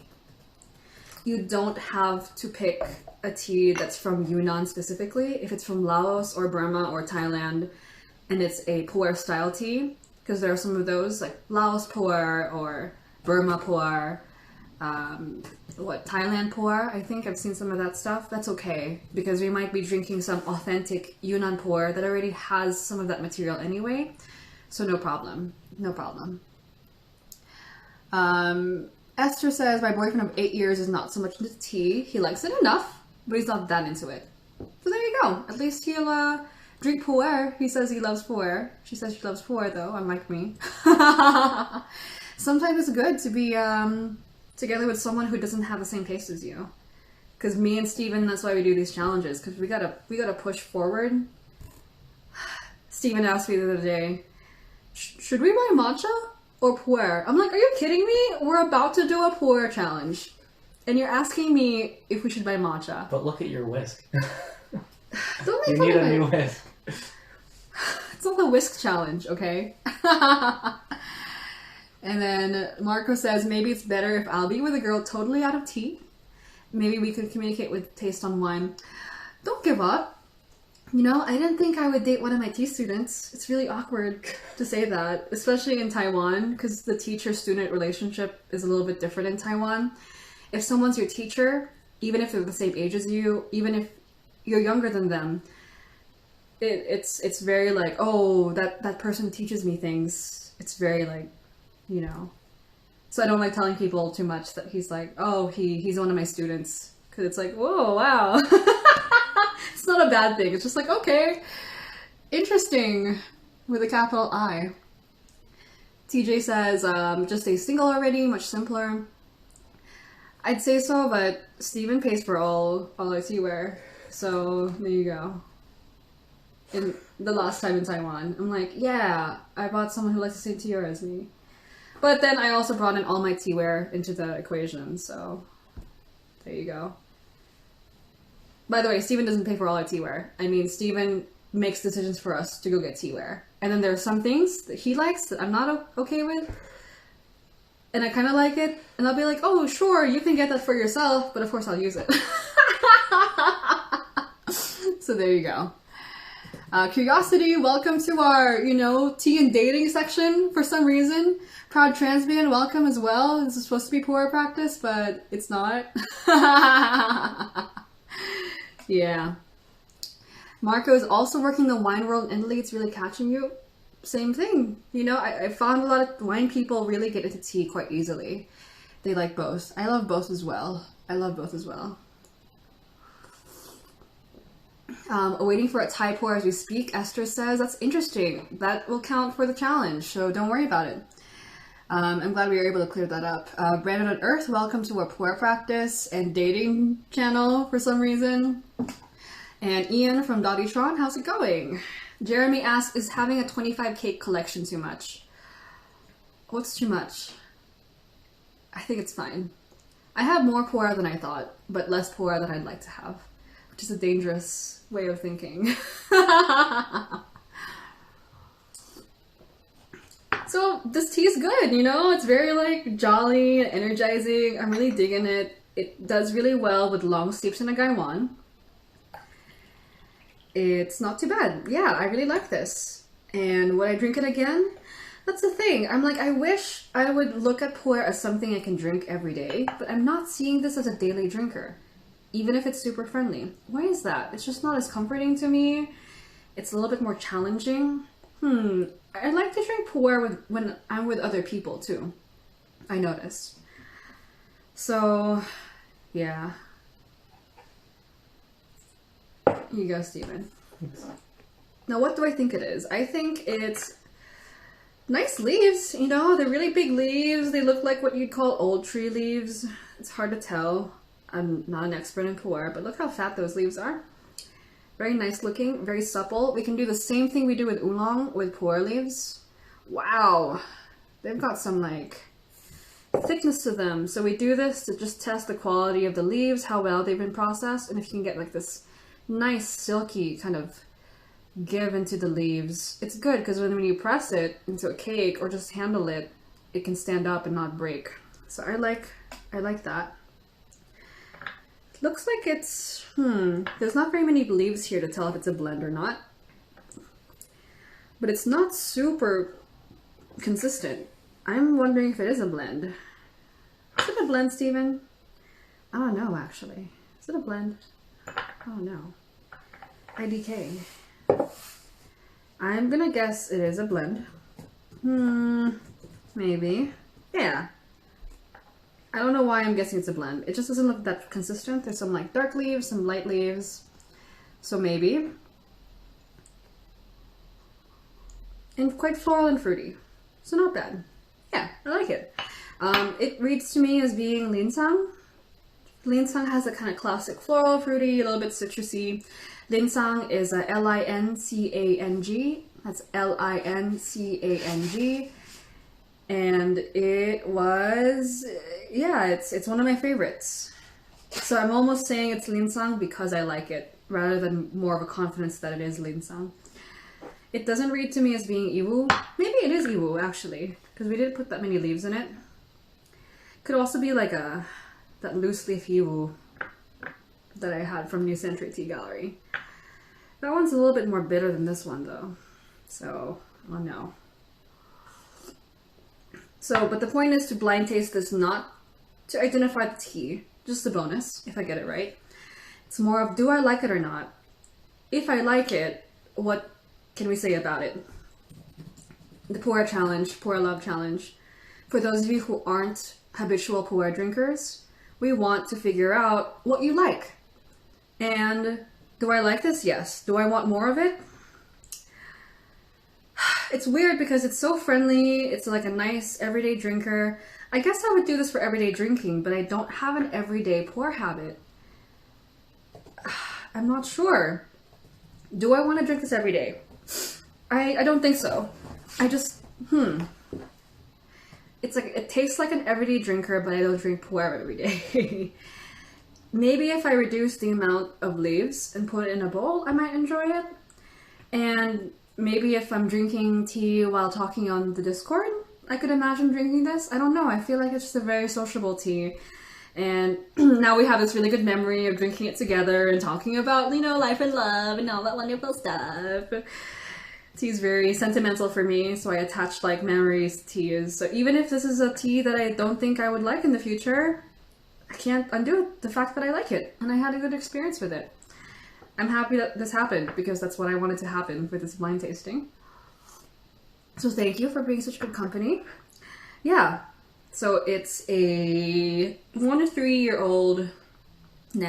you don't have to pick a tea that's from Yunnan specifically. If it's from Laos or Burma or Thailand, and it's a Puerh style tea, because there are some of those, like Laos Puerh or Burma Puerh, Thailand Puerh, I think I've seen some of that stuff. That's okay, because we might be drinking some authentic Yunnan Puerh that already has some of that material anyway, so no problem, no problem. Esther says, my boyfriend of 8 years is not so much into tea. He likes it enough, but he's not that into it. So there you go. At least he'll drink Puerh. He says he loves Puerh. She says she loves Puerh, though, unlike me. Sometimes it's good to be together with someone who doesn't have the same taste as you. Because me and Steven, that's why we do these challenges, because we gotta push forward. Steven asked me the other day, should we buy matcha or Puerh? I'm like, are you kidding me? We're about to do a Puerh challenge. And you're asking me if we should buy matcha. But look at your whisk. Don't make You fun need of a it. new whisk. It's not the whisk challenge, okay? And then Marco says, maybe it's better if I'll be with a girl totally out of tea. Maybe we could communicate with taste on wine. Don't give up. You know, I didn't think I would date one of my tea students. It's really awkward to say that, especially in Taiwan, because the teacher-student relationship is a little bit different in Taiwan. If someone's your teacher, even if they're the same age as you, even if you're younger than them, it's very like, oh, that person teaches me things. It's very like, you know. So I don't like telling people too much that he's like, oh, he's one of my students. Because it's like, whoa, wow. It's not a bad thing. It's just like, okay, interesting, with a capital I. TJ says, just stay single already, much simpler. I'd say so, but Steven pays for all our tea wear. So there you go. In the last time in Taiwan, I'm like, yeah, I bought someone who likes the same tea as me. But then I also brought in all my tea wear into the equation, so there you go. By the way, Steven doesn't pay for all our tea wear. I mean, Steven makes decisions for us to go get tea wear. And then there are some things that he likes that I'm not okay with. And I kind of like it. And I'll be like, oh, sure, you can get that for yourself, but of course I'll use it. So there you go. Curiosity, welcome to our, you know, tea and dating section for some reason. Proud Transman, welcome as well. This is supposed to be Puerh practice, but it's not. Yeah. Marco is also working the wine world in Italy. It's really catching you. Same thing. You know, I found a lot of wine people really get into tea quite easily. They like both. I love both as well. I love both as well. Waiting for a Thai pour as we speak. Esther says, that's interesting. That will count for the challenge, so don't worry about it. I'm glad we were able to clear that up. Brandon on Earth, welcome to our Puerh practice and dating channel for some reason. And Ian from Dottie Tron, how's it going? Jeremy asks, is having a 25 cake collection too much? What's too much? I think it's fine. I have more Puerh than I thought, but less Puerh than I'd like to have, which is a dangerous way of thinking. So this tea is good, you know? It's very like jolly and energizing. I'm really digging it. It does really well with long sleeps in a gaiwan. It's not too bad. Yeah, I really like this. And would I drink it again? That's the thing. I'm like, I wish I would look at Puerh as something I can drink every day, but I'm not seeing this as a daily drinker, even if it's super friendly. Why is that? It's just not as comforting to me. It's a little bit more challenging. I like to drink Puerh when I'm with other people too, I notice. So, yeah. Here you go, Steven. Now, what do I think it is? I think it's nice leaves, you know? They're really big leaves. They look like what you'd call old tree leaves. It's hard to tell. I'm not an expert in Puerh, but look how fat those leaves are. Very nice looking, very supple. We can do the same thing we do with oolong with Puerh leaves. Wow, they've got some like thickness to them. So we do this to just test the quality of the leaves, how well they've been processed, and if you can get like this nice silky kind of give into the leaves. It's good because when you press it into a cake or just handle it, it can stand up and not break. So I like that. Looks like it's, there's not very many leaves here to tell if it's a blend or not. But it's not super consistent. I'm wondering if it is a blend. Is it a blend, Steven? I don't know, actually. Is it a blend? I don't know. IDK. I'm gonna guess it is a blend. Maybe. Yeah. I don't know why I'm guessing it's a blend. It just doesn't look that consistent. There's some like dark leaves, some light leaves. So maybe. And quite floral and fruity. So not bad. Yeah, I like it. It reads to me as being linsang. Linsang has a kind of classic floral, fruity, a little bit citrusy. Linsang is a L-I-N-C-A-N-G. That's L-I-N-C-A-N-G. And it was, yeah, it's one of my favorites. So I'm almost saying it's linsang because I like it, rather than more of a confidence that it is linsang. It doesn't read to me as being iwu. Maybe it is iwu, actually, because we didn't put that many leaves in it. Could also be like that loose leaf iwu that I had from New Century Tea Gallery. That one's a little bit more bitter than this one, though. So, oh no. So, but the point is to blind taste this, not to identify the tea. Just a bonus, if I get it right. It's more of, do I like it or not? If I like it, what can we say about it? The Puerh challenge, Puerh Love challenge. For those of you who aren't habitual Puerh drinkers, we want to figure out what you like. And do I like this? Yes. Do I want more of it? It's weird because it's so friendly. It's like a nice everyday drinker. I guess I would do this for everyday drinking, but I don't have an everyday Puerh habit. I'm not sure. Do I want to drink this every day? I don't think so. I just, It's like, it tastes like an everyday drinker, but I don't drink Puerh every day. Maybe if I reduce the amount of leaves and put it in a bowl, I might enjoy it. And maybe if I'm drinking tea while talking on the Discord, I could imagine drinking this. I don't know. I feel like it's just a very sociable tea. And now we have this really good memory of drinking it together and talking about, life and love and all that wonderful stuff. Tea is very sentimental for me, so I attached like memories to teas. So even if this is a tea that I don't think I would like in the future, I can't undo the fact that I like it and I had a good experience with it. I'm happy that this happened because that's what I wanted to happen for this blind tasting. So thank you for being such good company. Yeah, so it's a 1 to 3 year old, 3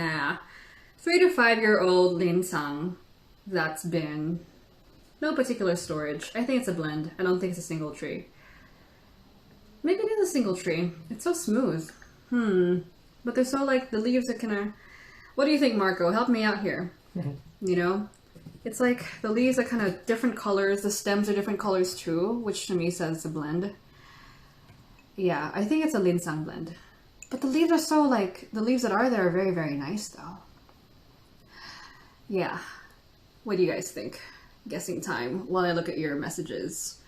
to 5 year old Linsang that's been no particular storage. I think it's a blend. I don't think it's a single tree. Maybe it is a single tree. It's so smooth. But they're so like, the leaves are kind of... What do you think, Marco? Help me out here. It's like the leaves are kind of different colors. The stems are different colors too, which to me says it's a blend. Yeah, I think it's a Linsang blend. But the leaves are so like, the leaves that are there are very, very nice though. Yeah. What do you guys think? Guessing time while I look at your messages.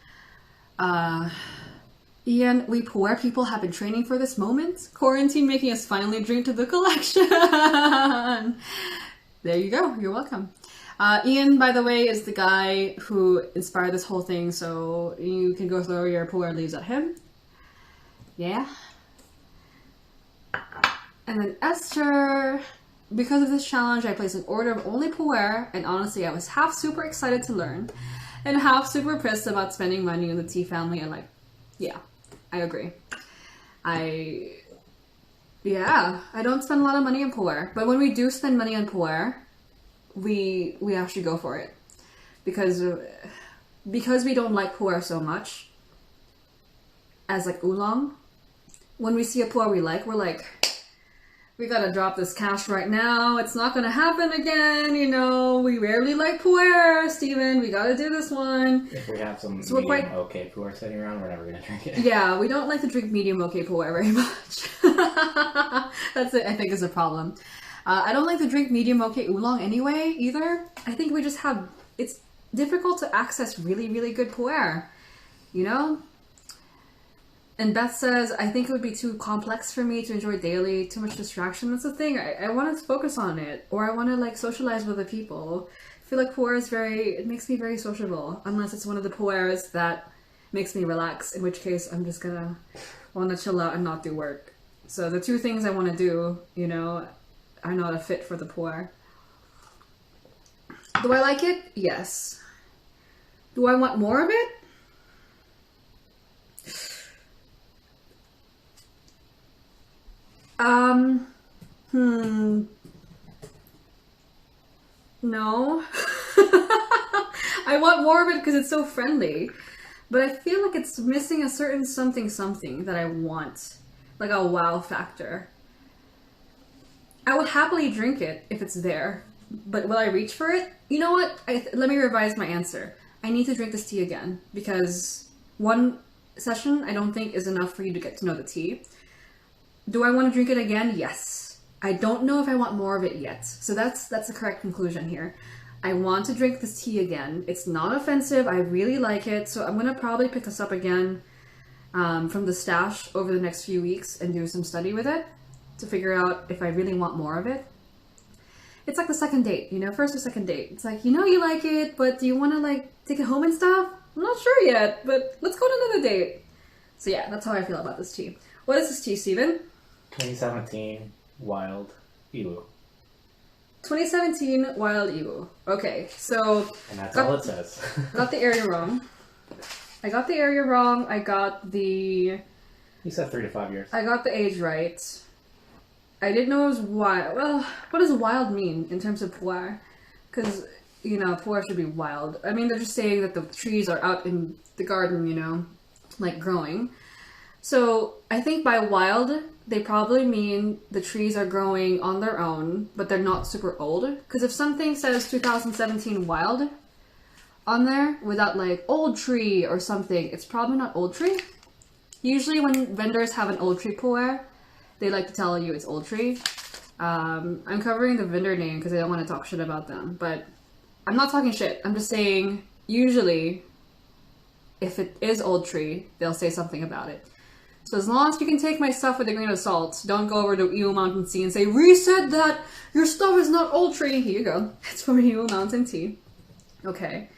Ian, we Puerh people have been training for this moment. Quarantine making us finally drink to the collection. There you go. You're welcome. Ian, by the way, is the guy who inspired this whole thing, so you can go throw your Puerh leaves at him. Yeah. And then Esther, because of this challenge, I placed an order of only Puerh, and honestly, I was half super excited to learn, and half super pissed about spending money on the tea family, and like, yeah, I agree. I don't spend a lot of money on Puerh, but when we do spend money on Puerh, we actually go for it. Because we don't like Puerh so much, as like oolong, when we see a Puerh we like, we're like, we gotta drop this cash right now. It's not gonna happen again, We rarely like Puerh, Steven. We gotta do this one. If we have some medium okay Puerh sitting around, we're never gonna drink it. Yeah, we don't like to drink medium okay Puerh very much. That's it, I think, is a problem. I don't like to drink medium okay oolong anyway, either. I think we just have... It's difficult to access really, really good Puerh, And Beth says, I think it would be too complex for me to enjoy daily, too much distraction. That's the thing. I want to focus on it, or I want to like socialize with other people. I feel like Puerh is it makes me very sociable, unless it's one of the Puerhs that makes me relax, in which case I'm just gonna want to chill out and not do work. So the two things I want to do, are not a fit for the Puerh. Do I like it? Yes. Do I want more of it? No. I want more of it because it's so friendly. But I feel like it's missing a certain something that I want. Like a wow factor. I would happily drink it if it's there. But will I reach for it? You know what? Let me revise my answer. I need to drink this tea again. Because one session I don't think is enough for you to get to know the tea. Do I want to drink it again? Yes. I don't know if I want more of it yet. So that's the correct conclusion here. I want to drink this tea again. It's not offensive. I really like it. So I'm going to probably pick this up again from the stash over the next few weeks and do some study with it to figure out if I really want more of it. It's like the second date, you know, first or second date. It's like, you know you like it, but do you want to like take it home and stuff? I'm not sure yet, but let's go on another date. So yeah, that's how I feel about this tea. What is this tea, Steven? 2017 Wild Iwu. 2017 Wild Iwu. Okay, so... And that's all it says. Got the area wrong. I got the area wrong. I got the... You said 3 to 5 years. I got the age right. I didn't know it was wild. Well, what does wild mean in terms of Puerh? Because, you know, Puerh should be wild. I mean, they're just saying that the trees are out in the garden, you know, like growing. So I think by wild, they probably mean the trees are growing on their own, but they're not super old. Because if something says 2017 wild on there without like old tree or something, it's probably not old tree. Usually when vendors have an old tree Puerh, they like to tell you it's old tree. I'm covering the vendor name because I don't want to talk shit about them, but I'm not talking shit. I'm just saying usually if it is old tree, they'll say something about it. So as long as you can take my stuff with a grain of salt, don't go over to Iwu Mountain Tea and say, "We said that your stuff is not old tree." Here you go. It's from Iwu Mountain Tea. Okay.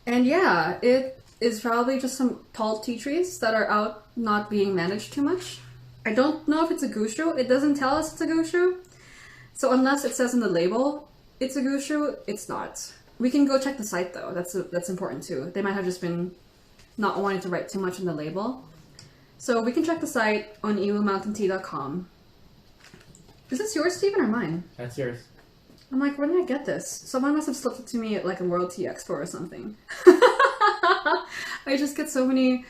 And yeah, it is probably just some tall tea trees that are out not being managed too much. I don't know if it's a gushu. It doesn't tell us it's a gushu. So unless it says in the label it's a gushu, it's not. We can go check the site though. That's important too. They might have just been not wanting to write too much in the label. So we can check the site on iwumountaintea.com. Is this yours, Steven, or mine? That's yours. I'm like, where did I get this? Someone must have slipped it to me at like a World Tea Expo or something. I just get so many...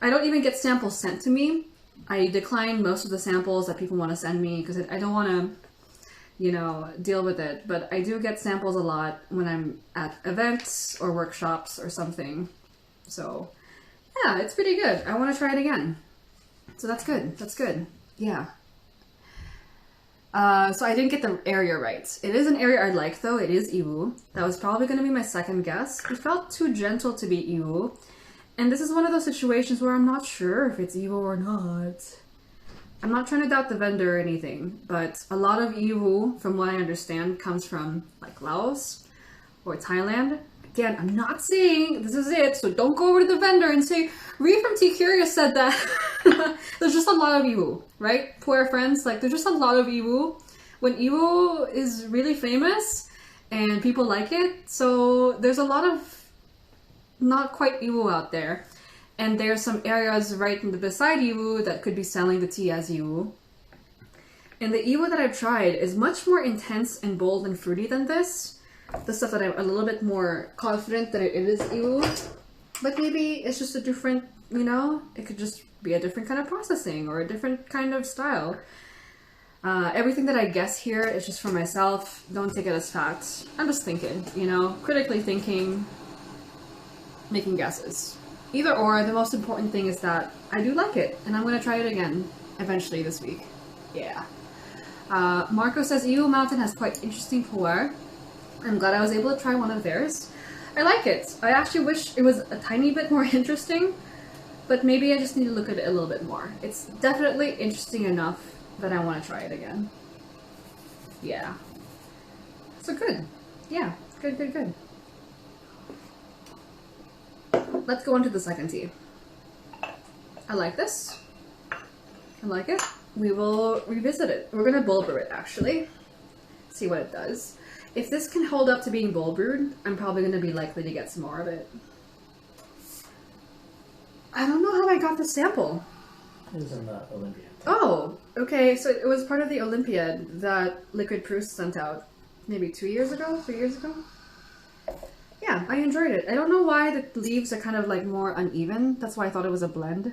I don't even get samples sent to me. I decline most of the samples that people want to send me because I don't want to, you know, deal with it. But I do get samples a lot when I'm at events or workshops or something. So, yeah, it's pretty good. I want to try it again. So that's good. That's good. Yeah. So I didn't get the area right. It is an area I like, though. It is Iwu. That was probably going to be my second guess. It felt too gentle to be Iwu. And this is one of those situations where I'm not sure if it's Iwu or not. I'm not trying to doubt the vendor or anything, but a lot of Iwu, from what I understand, comes from like Laos or Thailand. Again, I'm not saying this is it, so don't go over to the vendor and say, Ree from Tea Curious said that. There's just a lot of Iwu, right? Puerh friends, like there's just a lot of Iwu. When Iwu is really famous and people like it, so there's a lot of not quite Iwu out there. And there's some areas right beside Iwu that could be selling the tea as Iwu. And the Iwu that I've tried is much more intense and bold and fruity than this. The stuff that I'm a little bit more confident that it is Iwu. But maybe it's just a different, you know, it could just be a different kind of processing or a different kind of style. Everything that I guess here is just for myself. Don't take it as fact. I'm just thinking, you know, critically thinking, making guesses. Either or, the most important thing is that I do like it, and I'm going to try it again eventually this week. Yeah. Marco says Iwu Mountain has quite interesting pu'er. I'm glad I was able to try one of theirs. I like it. I actually wish it was a tiny bit more interesting, but maybe I just need to look at it a little bit more. It's definitely interesting enough that I want to try it again. Yeah. So good. Yeah. Good, good, good. Let's go on to the second tea. I like this. I like it. We will revisit it. We're gonna bowl brew it actually. See what it does. If this can hold up to being bowl brewed, I'm probably gonna be likely to get some more of it. I don't know how I got the sample. It was in the Olympiad. Oh, okay. So it was part of the Olympiad that Liquid Proust sent out maybe 2 years ago, 3 years ago. Yeah, I enjoyed it. I don't know why the leaves are kind of like more uneven. That's why I thought it was a blend.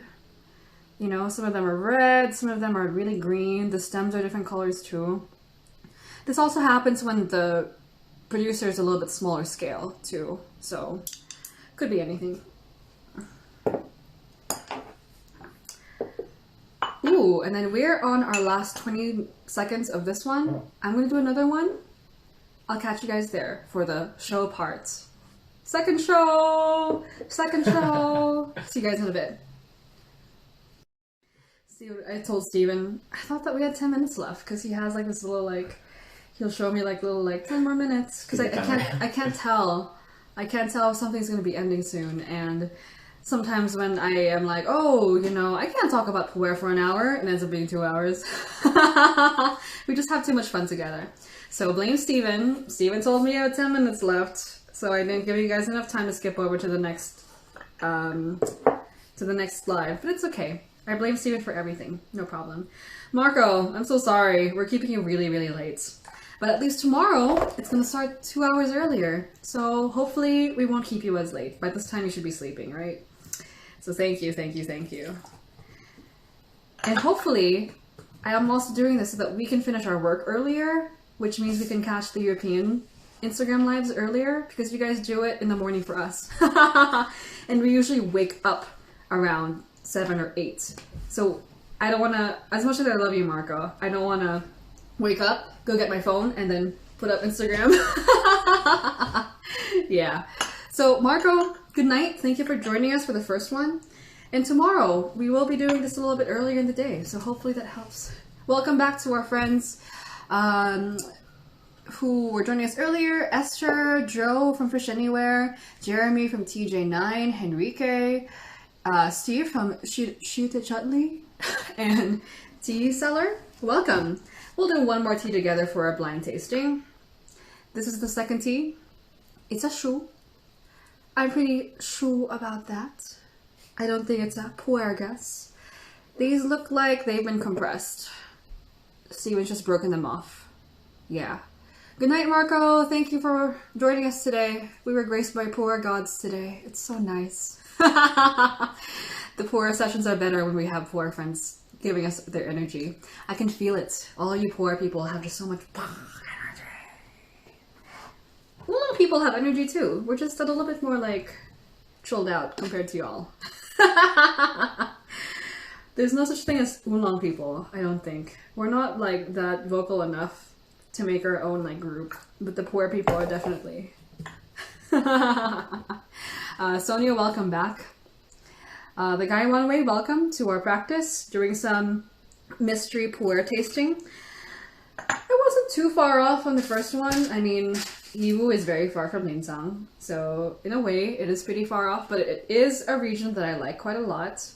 You know, some of them are red, some of them are really green. The stems are different colors too. This also happens when the producer is a little bit smaller scale too. So, could be anything. Ooh, and then we're on our last 20 seconds of this one. I'm going to do another one. I'll catch you guys there for the show part. Second show! Second show! See you guys in a bit. See, I told Steven, I thought that we had 10 minutes left because he has like this little like, he'll show me like little like 10 more minutes because I can't tell. I can't tell if something's going to be ending soon, and sometimes when I am like, oh, you know, I can't talk about Puerh for an hour, it ends up being 2 hours. We just have too much fun together. So blame Steven. Steven told me I had 10 minutes left, so I didn't give you guys enough time to skip over to the next live, but it's okay. I blame Steven for everything. No problem. Marco, I'm so sorry. We're keeping you really, really late. But at least tomorrow, it's going to start 2 hours earlier. So hopefully we won't keep you as late. By this time you should be sleeping, right? So thank you, thank you, thank you. And hopefully, I am also doing this so that we can finish our work earlier, which means we can catch the European Instagram lives earlier, because you guys do it in the morning for us. And we usually wake up around 7 or 8. So I don't want to, as much as I love you, Marco, I don't want to wake up, go get my phone, and then put up Instagram. Yeah. So Marco, good night. Thank you for joining us for the first one. And tomorrow we will be doing this a little bit earlier in the day, so hopefully that helps. Welcome back to our friends who were joining us earlier. Esther, Joe from Fish Anywhere, Jeremy from TJ9, Henrique, Steve from Shoot It Chutley, and Tea Seller. Welcome. We'll do one more tea together for our blind tasting. This is the second tea. It's a shu. I'm pretty sure about that. I don't think it's a Puerh guess. These look like they've been compressed. Steven's just broken them off. Yeah. Good night, Marco. Thank you for joining us today. We were graced by Puerh gods today. It's so nice. The Puerh sessions are better when we have Puerh friends giving us their energy. I can feel it. All you Puerh people have just so much energy. Well, people have energy too. We're just a little bit more like chilled out compared to y'all. There's no such thing as Oolong people, I don't think. We're not like that vocal enough to make our own like group, but the Puerh people are definitely. Sonia, welcome back. The Guy One Way, welcome to our practice, doing some mystery Puerh tasting. It wasn't too far off on the first one. I mean, Yiwu is very far from Linsang, so in a way it is pretty far off, but it is a region that I like quite a lot.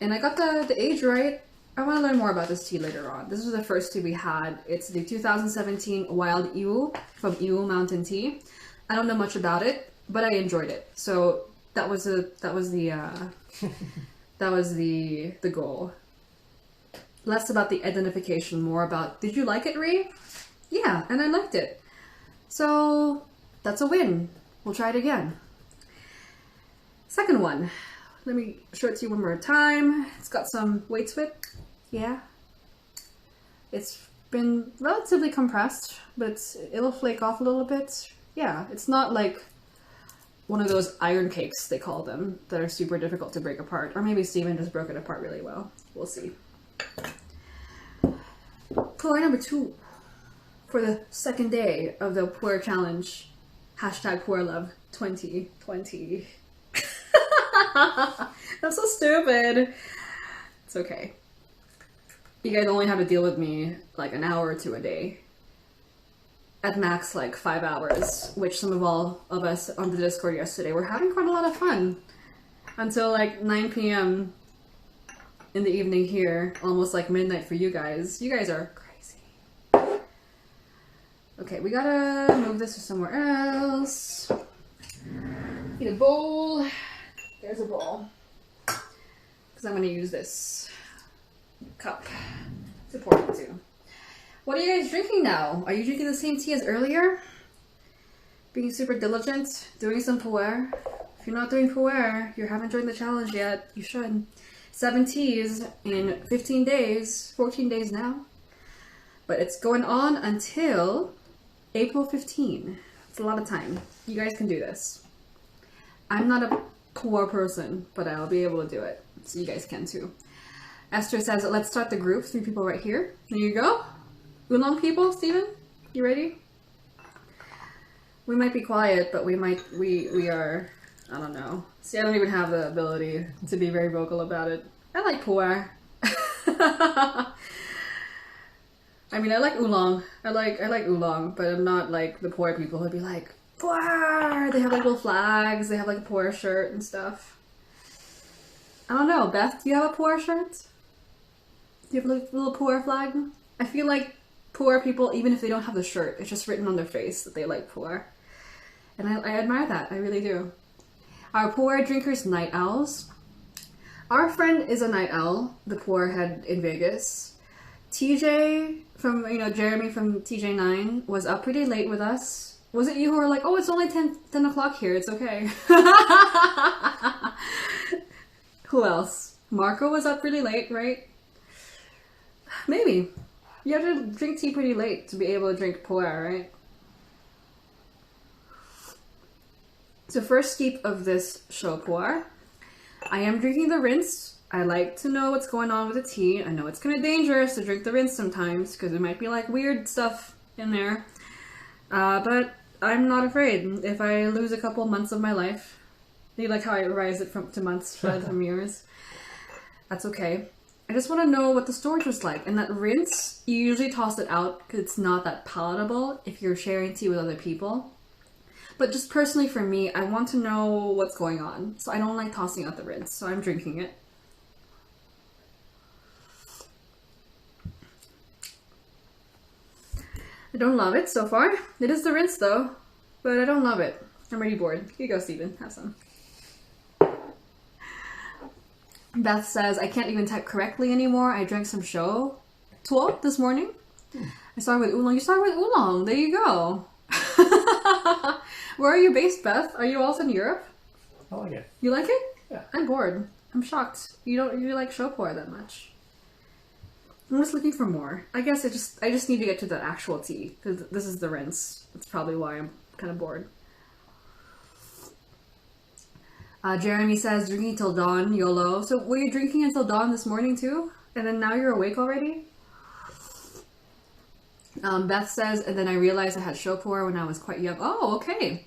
And I got the age right. I want to learn more about this tea later on. This was the first tea we had. It's the 2017 Wild Yiwu from Yiwu Mountain Tea. I don't know much about it, but I enjoyed it. So that was the goal. Less about the identification, more about, did you like it, Ree? Yeah, and I liked it. So that's a win. We'll try it again. Second one. Let me show it to you one more time. It's got some weight to it. Yeah. It's been relatively compressed, but it'll flake off a little bit. Yeah, it's not like one of those iron cakes, they call them, that are super difficult to break apart. Or maybe Steven just broke it apart really well. We'll see. Puerh number 2 for the second day of the Puerh challenge. Hashtag Puerh Love 2020. That's so stupid. It's okay. You guys only have to deal with me like an hour or two a day. At max, like 5 hours, which some of us on the Discord yesterday were having quite a lot of fun. Until like 9 p.m. in the evening here, almost like midnight for you guys. You guys are crazy. Okay, we gotta move this to somewhere else. Need a bowl. There's a bowl. Because I'm gonna use this cup to pour it into. What are you guys drinking now? Are you drinking the same tea as earlier? Being super diligent, doing some Puerh. If you're not doing Puerh, you haven't joined the challenge yet, you should. 7 teas in 15 days, 14 days now. But it's going on until April 15. It's a lot of time. You guys can do this. I'm not a Puerh person, but I'll be able to do it. So you guys can too. Esther says, let's start the group. 3 people right here. There you go. Oolong people, Steven, you ready? We might be quiet, but we are, I don't know. See, I don't even have the ability to be very vocal about it. I like pu'er. I mean, I like oolong. I like oolong, but I'm not like the Puerh people who'd be like, Puerh! They have like little flags, they have like a Puerh shirt and stuff. I don't know, Beth, do you have a Puerh shirt? Do you have like a little Puerh flag? I feel like Puerh people, even if they don't have the shirt, it's just written on their face that they like Puerh. And I admire that, I really do. Our Puerh drinkers, night owls. Our friend is a night owl, the Puerh head in Vegas. TJ from, Jeremy from TJ9 was up pretty late with us. Was it you who were like, oh, it's only 10 o'clock here, it's okay. Who else? Marco was up really late, right? Maybe. You have to drink tea pretty late to be able to drink Puerh, right? So first steep of this show Puerh. I am drinking the rinse. I like to know what's going on with the tea. I know it's kind of dangerous to drink the rinse sometimes because there might be like weird stuff in there. But I'm not afraid. If I lose a couple months of my life, you like how I rise it to months rather than years? That's okay. I just want to know what the storage was like. And that rinse, you usually toss it out because it's not that palatable if you're sharing tea with other people. But just personally for me, I want to know what's going on. So I don't like tossing out the rinse, so I'm drinking it. I don't love it so far. It is the rinse though, but I don't love it. I'm already bored. Here you go, Steven. Have some. Beth says, I can't even type correctly anymore. I drank some show tuo this morning. I started with oolong. You started with oolong. There you go. Where are you based, Beth? Are you also in Europe? I like it. You like it? Yeah. I'm bored. I'm shocked. You don't really like show Puerh that much. I'm just looking for more. I guess I just need to get to the actual tea because this is the rinse. That's probably why I'm kind of bored. Jeremy says, drinking till dawn, YOLO. So were you drinking until dawn this morning too? And then now you're awake already? Beth says, and then I realized I had show Puerh when I was quite young. Oh, okay.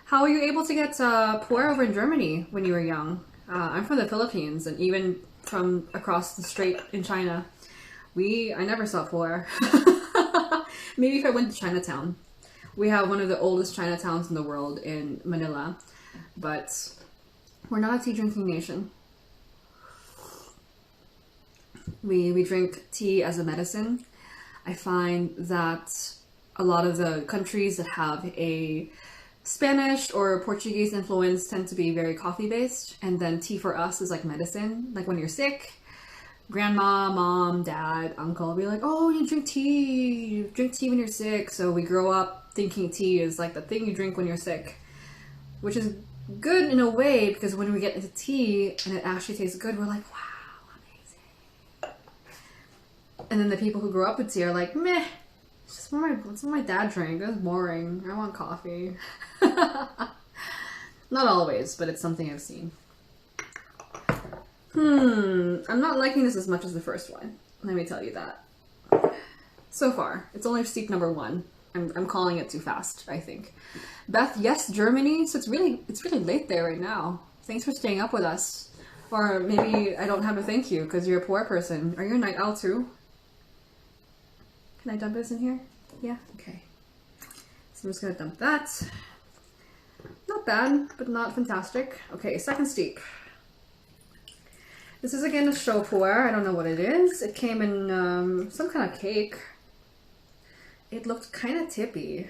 How were you able to get Puerh over in Germany when you were young? I'm from the Philippines, and even from across the strait in China, I never saw Puerh. Maybe if I went to Chinatown. We have one of the oldest Chinatowns in the world in Manila, but we're not a tea drinking nation. We drink tea as a medicine. I find that a lot of the countries that have a Spanish or Portuguese influence tend to be very coffee based, and then tea for us is like medicine. Like when you're sick, grandma, mom, dad, uncle will be like, oh, you drink tea when you're sick. So we grow up thinking tea is like the thing you drink when you're sick, which is good in a way because when we get into tea and it actually tastes good, we're like, wow. And then the people who grew up with tea are like, meh, it's just what my dad drank. That's boring. I want coffee. Not always, but it's something I've seen. I'm not liking this as much as the first one. Let me tell you that. So far, it's only steep number 1. I'm calling it too fast, I think. Beth, yes, Germany. So it's really late there right now. Thanks for staying up with us. Or maybe I don't have to thank you because you're a Puerh person. Are you a night owl too? Can I dump this in here? Yeah? Okay. So I'm just gonna dump that. Not bad, but not fantastic. Okay, second steep. This is again a show Puerh. I don't know what it is. It came in some kind of cake. It looked kind of tippy.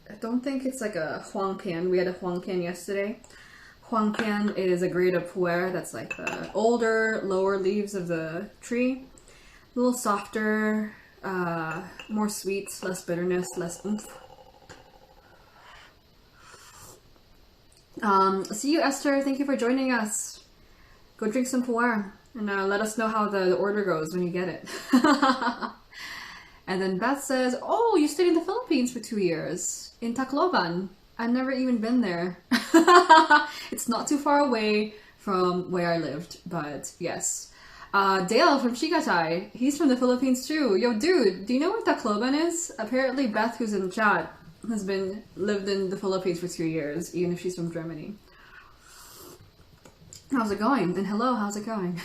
I don't think it's like a huang pian. We had a huang pian yesterday. Huang pian is a grade of Puerh that's like the older, lower leaves of the tree. A little softer, more sweet, less bitterness, less oomph. See you, Esther. Thank you for joining us. Go drink some Puerh and let us know how the order goes when you get it. And then Beth says, oh, you stayed in the Philippines for 2 years in Tacloban. I've never even been there. It's not too far away from where I lived, but yes. Dale from Chigatai, he's from the Philippines too. Yo, dude, do you know where Tacloban is? Apparently Beth, who's in the chat, has lived in the Philippines for 2 years, even if she's from Germany. How's it going? And hello, how's it going?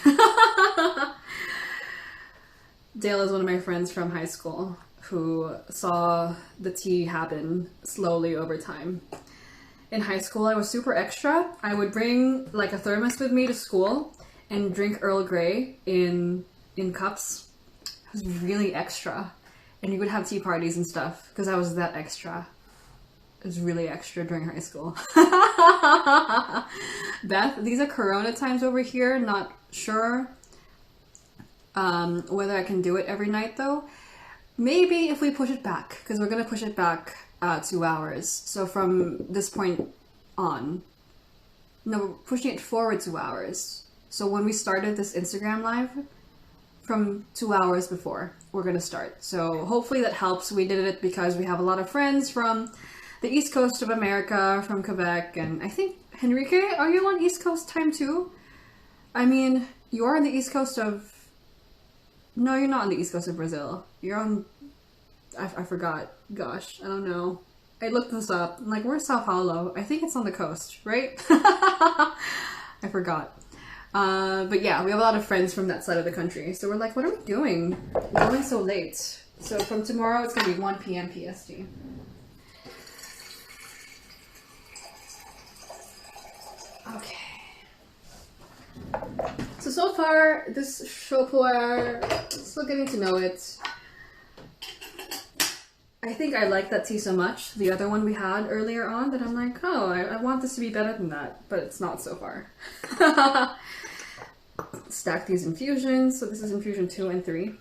Dale is one of my friends from high school who saw the tea happen slowly over time. In high school, I was super extra. I would bring like a thermos with me to school and drink Earl Grey in cups. It was really extra. And you would have tea parties and stuff because I was that extra. It was really extra during high school. Beth, these are Corona times over here. Not sure whether I can do it every night though. Maybe if we push it back, because we're going to push it back 2 hours. So from this point on, no, we're pushing it forward 2 hours. So when we started this Instagram live, from 2 hours before, we're going to start. So hopefully that helps. We did it because we have a lot of friends from the East Coast of America, from Quebec, and I think, Henrique, are you on East Coast time too? I mean, you're on the East Coast of... No, you're not on the East Coast of Brazil. You're on... I forgot. Gosh, I don't know. I looked this up. I'm like, where's Sao Paulo? I think it's on the coast, right? I forgot. But yeah, we have a lot of friends from that side of the country. So we're like, what are we doing? We're going so late. So from tomorrow, it's going to be 1 p.m. PST. Okay. So far, this show Puerh, still getting to know it. I think I like that tea so much, the other one we had earlier on, that I'm like, oh, I want this to be better than that, but it's not so far. Stack these infusions, so this is infusion 2 and 3.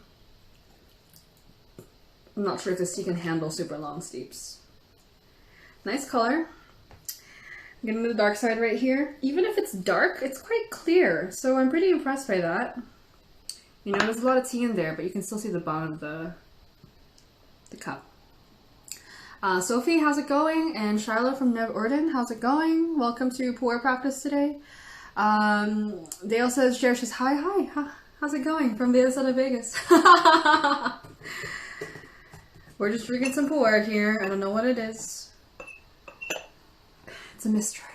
I'm not sure if this tea can handle super long steeps. Nice color. Getting to the dark side right here. Even if it's dark, it's quite clear, so I'm pretty impressed by that. You know, there's a lot of tea in there, but you can still see the bottom of the cup. Sophie, how's it going? And Charlotte from Nev Orden, how's it going? Welcome to Puerh practice today. Dale says, Jer says, hi, how's it going? From the other side of Vegas. We're just drinking some Puerh here. I don't know what it is. It's a mystery.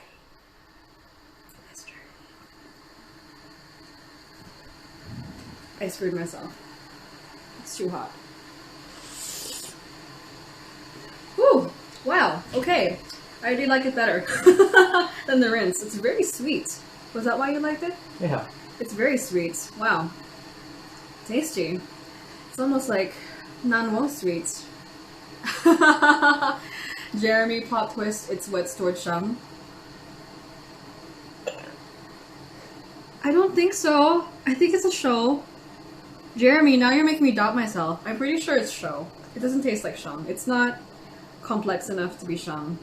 I screwed myself. It's too hot. Woo! Wow, okay. I do like it better than the rinse. It's very sweet. Was that why you liked it? Yeah. It's very sweet. Wow. Tasty. It's almost like non-wo sweet. Jeremy, plot twist, it's wet stored shum. I don't think so. I think it's a show. Jeremy, now you're making me doubt myself. I'm pretty sure it's show. It doesn't taste like shum. It's not complex enough to be shum.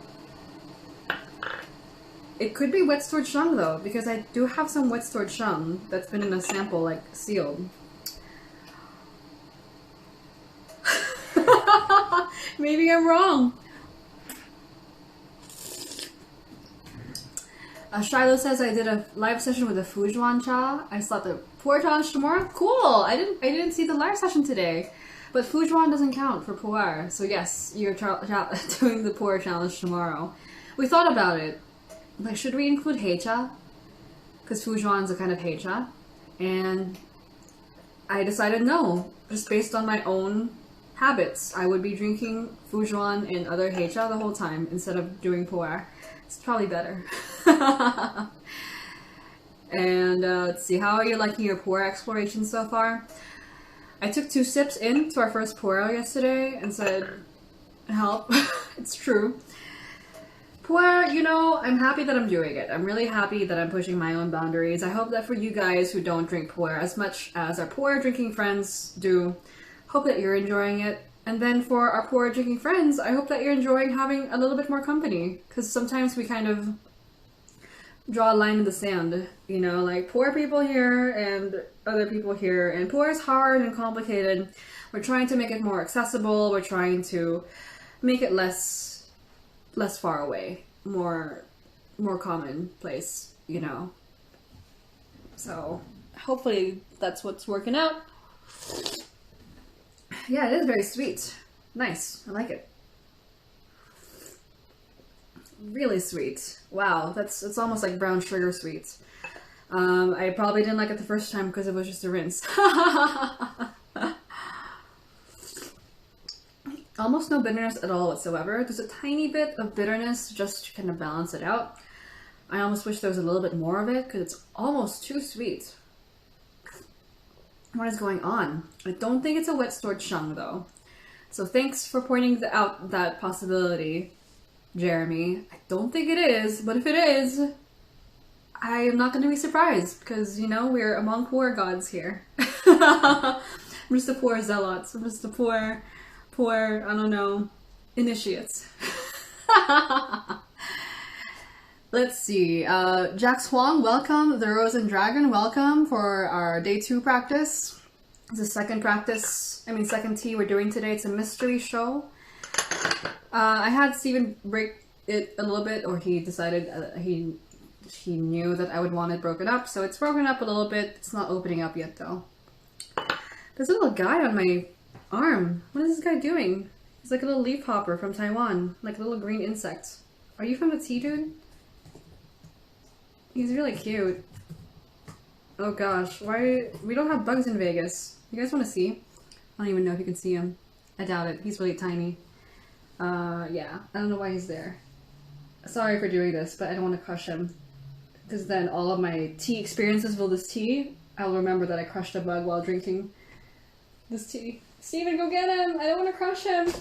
It could be wet stored shum though, because I do have some wet stored shum that's been in a sample, like sealed. Maybe I'm wrong. Shiloh says I did a live session with a Fujuan cha. I saw the Puerh challenge tomorrow. Cool. I didn't see the live session today, but Fujuan doesn't count for Puerh. So yes, you're doing the Puerh challenge tomorrow. We thought about it. Like, should we include heicha? Because Fujuan's a kind of heicha, and I decided no, just based on my own habits. I would be drinking Fujuan and other heicha the whole time instead of doing Puerh. It's probably better. And let's see, how are you liking your Puerh exploration so far? I took 2 sips into our first Puerh yesterday and said, help. It's true. Puerh, you know, I'm happy that I'm doing it. I'm really happy that I'm pushing my own boundaries. I hope that for you guys who don't drink Puerh as much as our Puerh drinking friends do, hope that you're enjoying it. And then for our Puerh drinking friends, I hope that you're enjoying having a little bit more company. Because sometimes we kind of draw a line in the sand, you know, like Puerh people here and other people here. And Puerh is hard and complicated. We're trying to make it more accessible. We're trying to make it less far away, more commonplace, you know. So hopefully that's what's working out. Yeah, it is very sweet. Nice. I like it. really sweet. Wow, it's almost like brown sugar sweet. I probably didn't like it the first time because it was just a rinse. Almost no bitterness at all whatsoever. There's a tiny bit of bitterness just to kind of balance it out. I almost wish there was a little bit more of it because it's almost too sweet. What is going on? I don't think it's a wet stored shung though. So thanks for pointing out that possibility, Jeremy. I don't think it is, but if it is, I am not going to be surprised because, you know, we're among poor gods here. I'm just a poor zealots. I'm just a poor, I don't know, initiates. Let's see. Jax Huang, welcome. The Rose and Dragon, welcome for our day 2 practice. It's the second tea we're doing today. It's a mystery show. I had Steven break it a little bit, or he decided he knew that I would want it broken up, so it's broken up a little bit. It's not opening up yet though. There's a little guy on my arm. What is this guy doing? He's like a little leaf hopper from Taiwan, like a little green insect. Are you from the tea, dude? He's really cute. Oh gosh, why we don't have bugs in Vegas? You guys want to see? I don't even know if you can see him. I doubt it. He's really tiny. Yeah, I don't know why he's there. Sorry for doing this, but I don't want to crush him. Because then all of my tea experiences with this tea, I'll remember that I crushed a bug while drinking this tea. Steven, go get him! I don't want to crush him!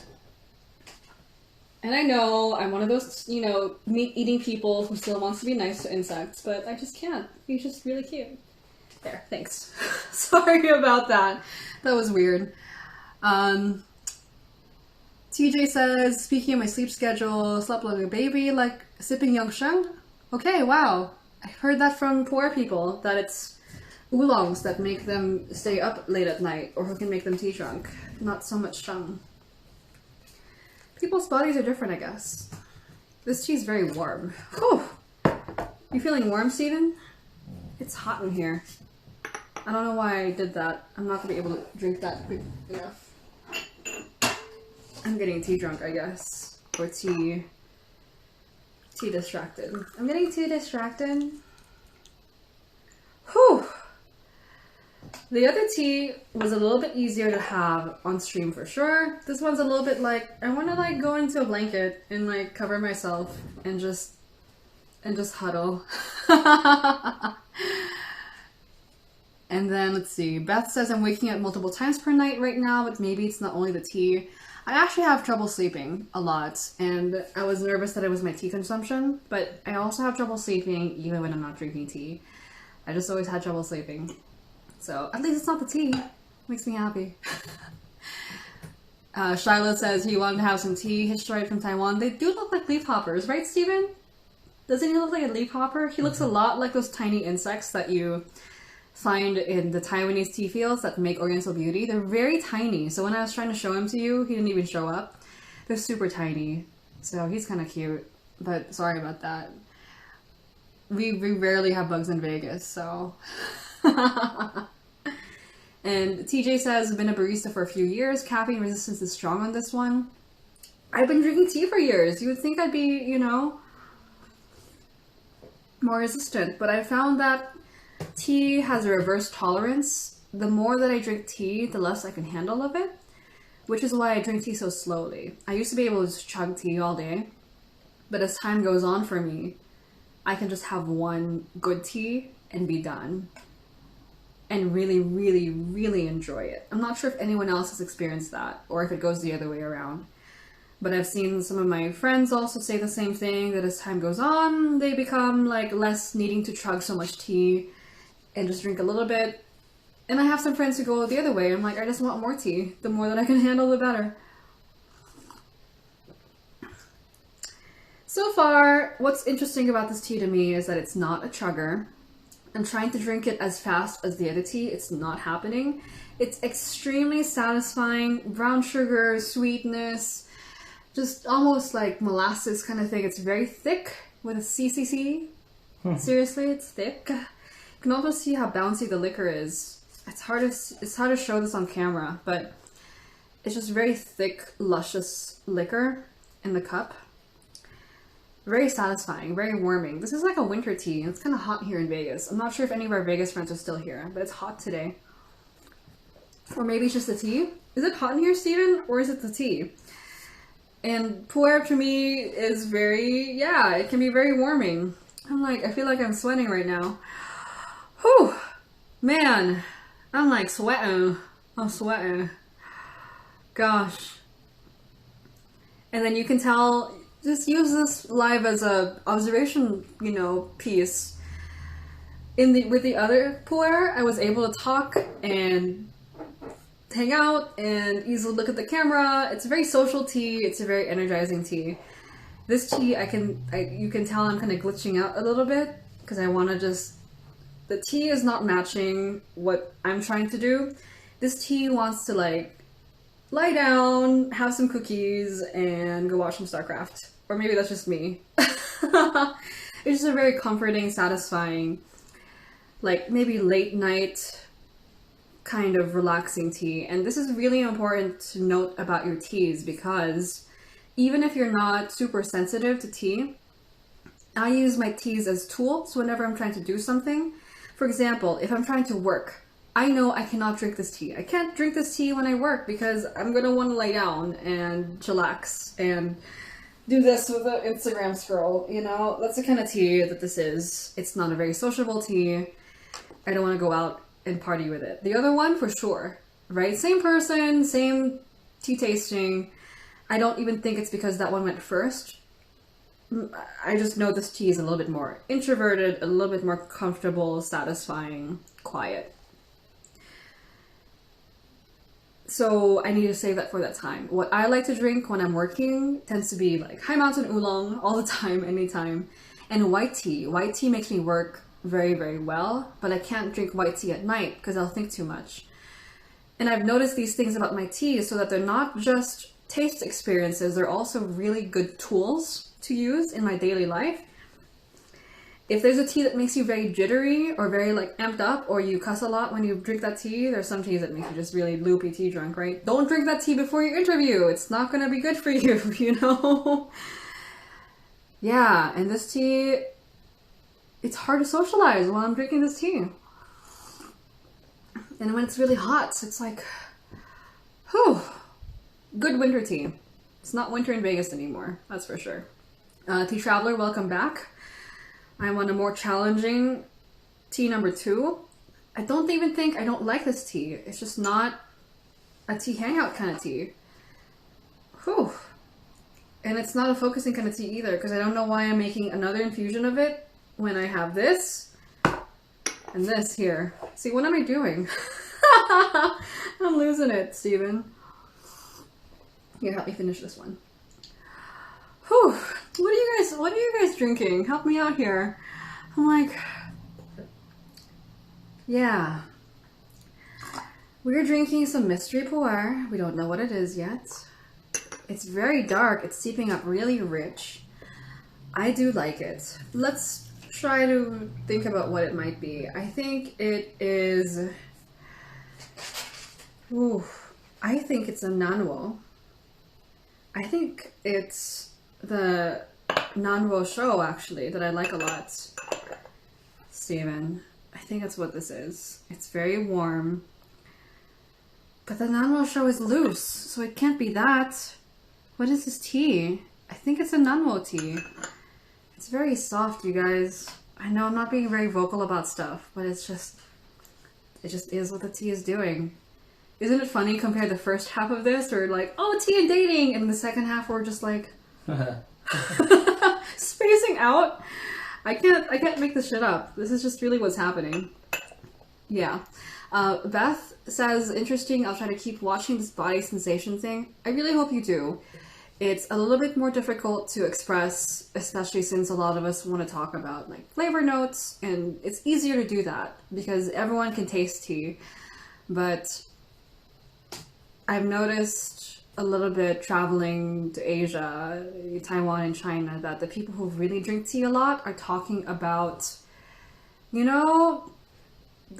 And I know I'm one of those, you know, meat-eating people who still wants to be nice to insects, but I just can't. He's just really cute. There, thanks. Sorry about that. That was weird. TJ says, speaking of my sleep schedule, slept like a baby, like sipping Yongsheng. Okay, wow. I've heard that from poor people, that it's oolongs that make them stay up late at night, or who can make them tea drunk. Not so much sheng. People's bodies are different, I guess. This tea is very warm. Whew. You feeling warm, Steven? It's hot in here. I don't know why I did that. I'm not going to be able to drink that quick enough. I'm getting tea drunk, I guess. Or tea distracted. I'm getting tea distracted. Whew! The other tea was a little bit easier to have on stream for sure. This one's a little bit like, I want to like go into a blanket and like cover myself and just huddle. And then let's see, Beth says I'm waking up multiple times per night right now, but maybe it's not only the tea. I actually have trouble sleeping a lot, and I was nervous that it was my tea consumption, but I also have trouble sleeping even when I'm not drinking tea. I just always had trouble sleeping. So at least it's not the tea. Makes me happy. Shiloh says he wanted to have some tea hitchhiked from Taiwan. They do look like leaf hoppers, right, Steven? Doesn't he look like a leaf hopper? He looks a lot like those tiny insects that you find in the Taiwanese tea fields that make Oriental Beauty. They're very tiny, so when I was trying to show him to you, he didn't even show up. They're super tiny, so he's kind of cute, but sorry about that. We rarely have bugs in Vegas, so... And TJ says, I've been a barista for a few years. Caffeine resistance is strong on this one. I've been drinking tea for years. You would think I'd be, you know, more resistant, but I found that tea has a reverse tolerance. The more that I drink tea, the less I can handle of it, which is why I drink tea so slowly. I used to be able to just chug tea all day, but as time goes on for me, I can just have one good tea and be done. And really, really, really enjoy it. I'm not sure if anyone else has experienced that, or if it goes the other way around. But I've seen some of my friends also say the same thing, that as time goes on, they become like less needing to chug so much tea and just drink a little bit. And I have some friends who go the other way. I'm like, I just want more tea. The more that I can handle, the better. So far, what's interesting about this tea to me is that it's not a chugger. I'm trying to drink it as fast as the other tea. It's not happening. It's extremely satisfying. Brown sugar, sweetness, just almost like molasses kind of thing. It's very thick with a CCC. Seriously, it's thick. You can also see how bouncy the liquor is. It's hard to show this on camera, but it's just very thick, luscious liquor in the cup. Very satisfying, very warming. This is like a winter tea. It's kind of hot here in Vegas. I'm not sure if any of our Vegas friends are still here, but it's hot today. Or maybe it's just the tea. Is it hot in here, Steven? Or is it the tea? And pu'er to me is very, yeah, it can be very warming. I feel like I'm sweating right now. Whew! Man, I'm like sweating. I'm sweating. Gosh. And then you can tell, just use this live as a observation, piece. With the other pu'er, I was able to talk and hang out and easily look at the camera. It's a very social tea. It's a very energizing tea. This tea, you can tell I'm kind of glitching out a little bit because I want to the tea is not matching what I'm trying to do. This tea wants to lie down, have some cookies, and go watch some StarCraft. Or maybe that's just me. It's just a very comforting, satisfying, maybe late night kind of relaxing tea. And this is really important to note about your teas because even if you're not super sensitive to tea, I use my teas as tools whenever I'm trying to do something. For example, if I'm trying to work, I know I cannot drink this tea. I can't drink this tea when I work because I'm gonna want to lay down and chillax and do this with an Instagram scroll, That's the kind of tea that this is. It's not a very sociable tea. I don't want to go out and party with it. The other one, for sure, right? Same person, same tea tasting. I don't even think it's because that one went first. I just know this tea is a little bit more introverted, a little bit more comfortable, satisfying, quiet. So I need to save that for that time. What I like to drink when I'm working tends to be high mountain oolong all the time, anytime. And white tea. White tea makes me work very, very well, but I can't drink white tea at night because I'll think too much. And I've noticed these things about my teas so that they're not just taste experiences, they're also really good tools to use in my daily life. If there's a tea that makes you very jittery or very amped up, or you cuss a lot when you drink that tea, there's some teas that make you just really loopy tea drunk, right? Don't drink that tea before your interview. It's not gonna be good for you, Yeah, and this tea, it's hard to socialize while I'm drinking this tea. And when it's really hot, it's whew, good winter tea. It's not winter in Vegas anymore, that's for sure. Tea Traveler, welcome back. I'm on a more challenging tea number 2. I don't even think I don't like this tea. It's just not a tea hangout kind of tea. Whew. And it's not a focusing kind of tea either, because I don't know why I'm making another infusion of it when I have this and this here. See, what am I doing? I'm losing it, Steven. Here, help me finish this one. Whew. What are you guys drinking? Help me out here. I'm yeah. We're drinking some mystery pu'er. We don't know what it is yet. It's very dark. It's seeping up really rich. I do like it. Let's try to think about what it might be. I think it is... Ooh, I think it's a nanwo. I think it's the nanwo show, actually, that I like a lot. Steven, I think that's what this is. It's very warm. But the nanwo show is loose, so it can't be that. What is this tea? I think it's a nanwo tea. It's very soft, you guys. I know I'm not being very vocal about stuff, but it just is what the tea is doing. Isn't it funny compared the first half of this, or oh, tea and dating, and the second half we're just spacing out. I can't make this shit up. This is just really what's happening. Yeah. Beth says, interesting, I'll try to keep watching this body sensation thing. I really hope you do. It's a little bit more difficult to express, especially since a lot of us want to talk about flavor notes, and it's easier to do that because everyone can taste tea. But I've noticed a little bit traveling to Asia, Taiwan and China, that the people who really drink tea a lot are talking about,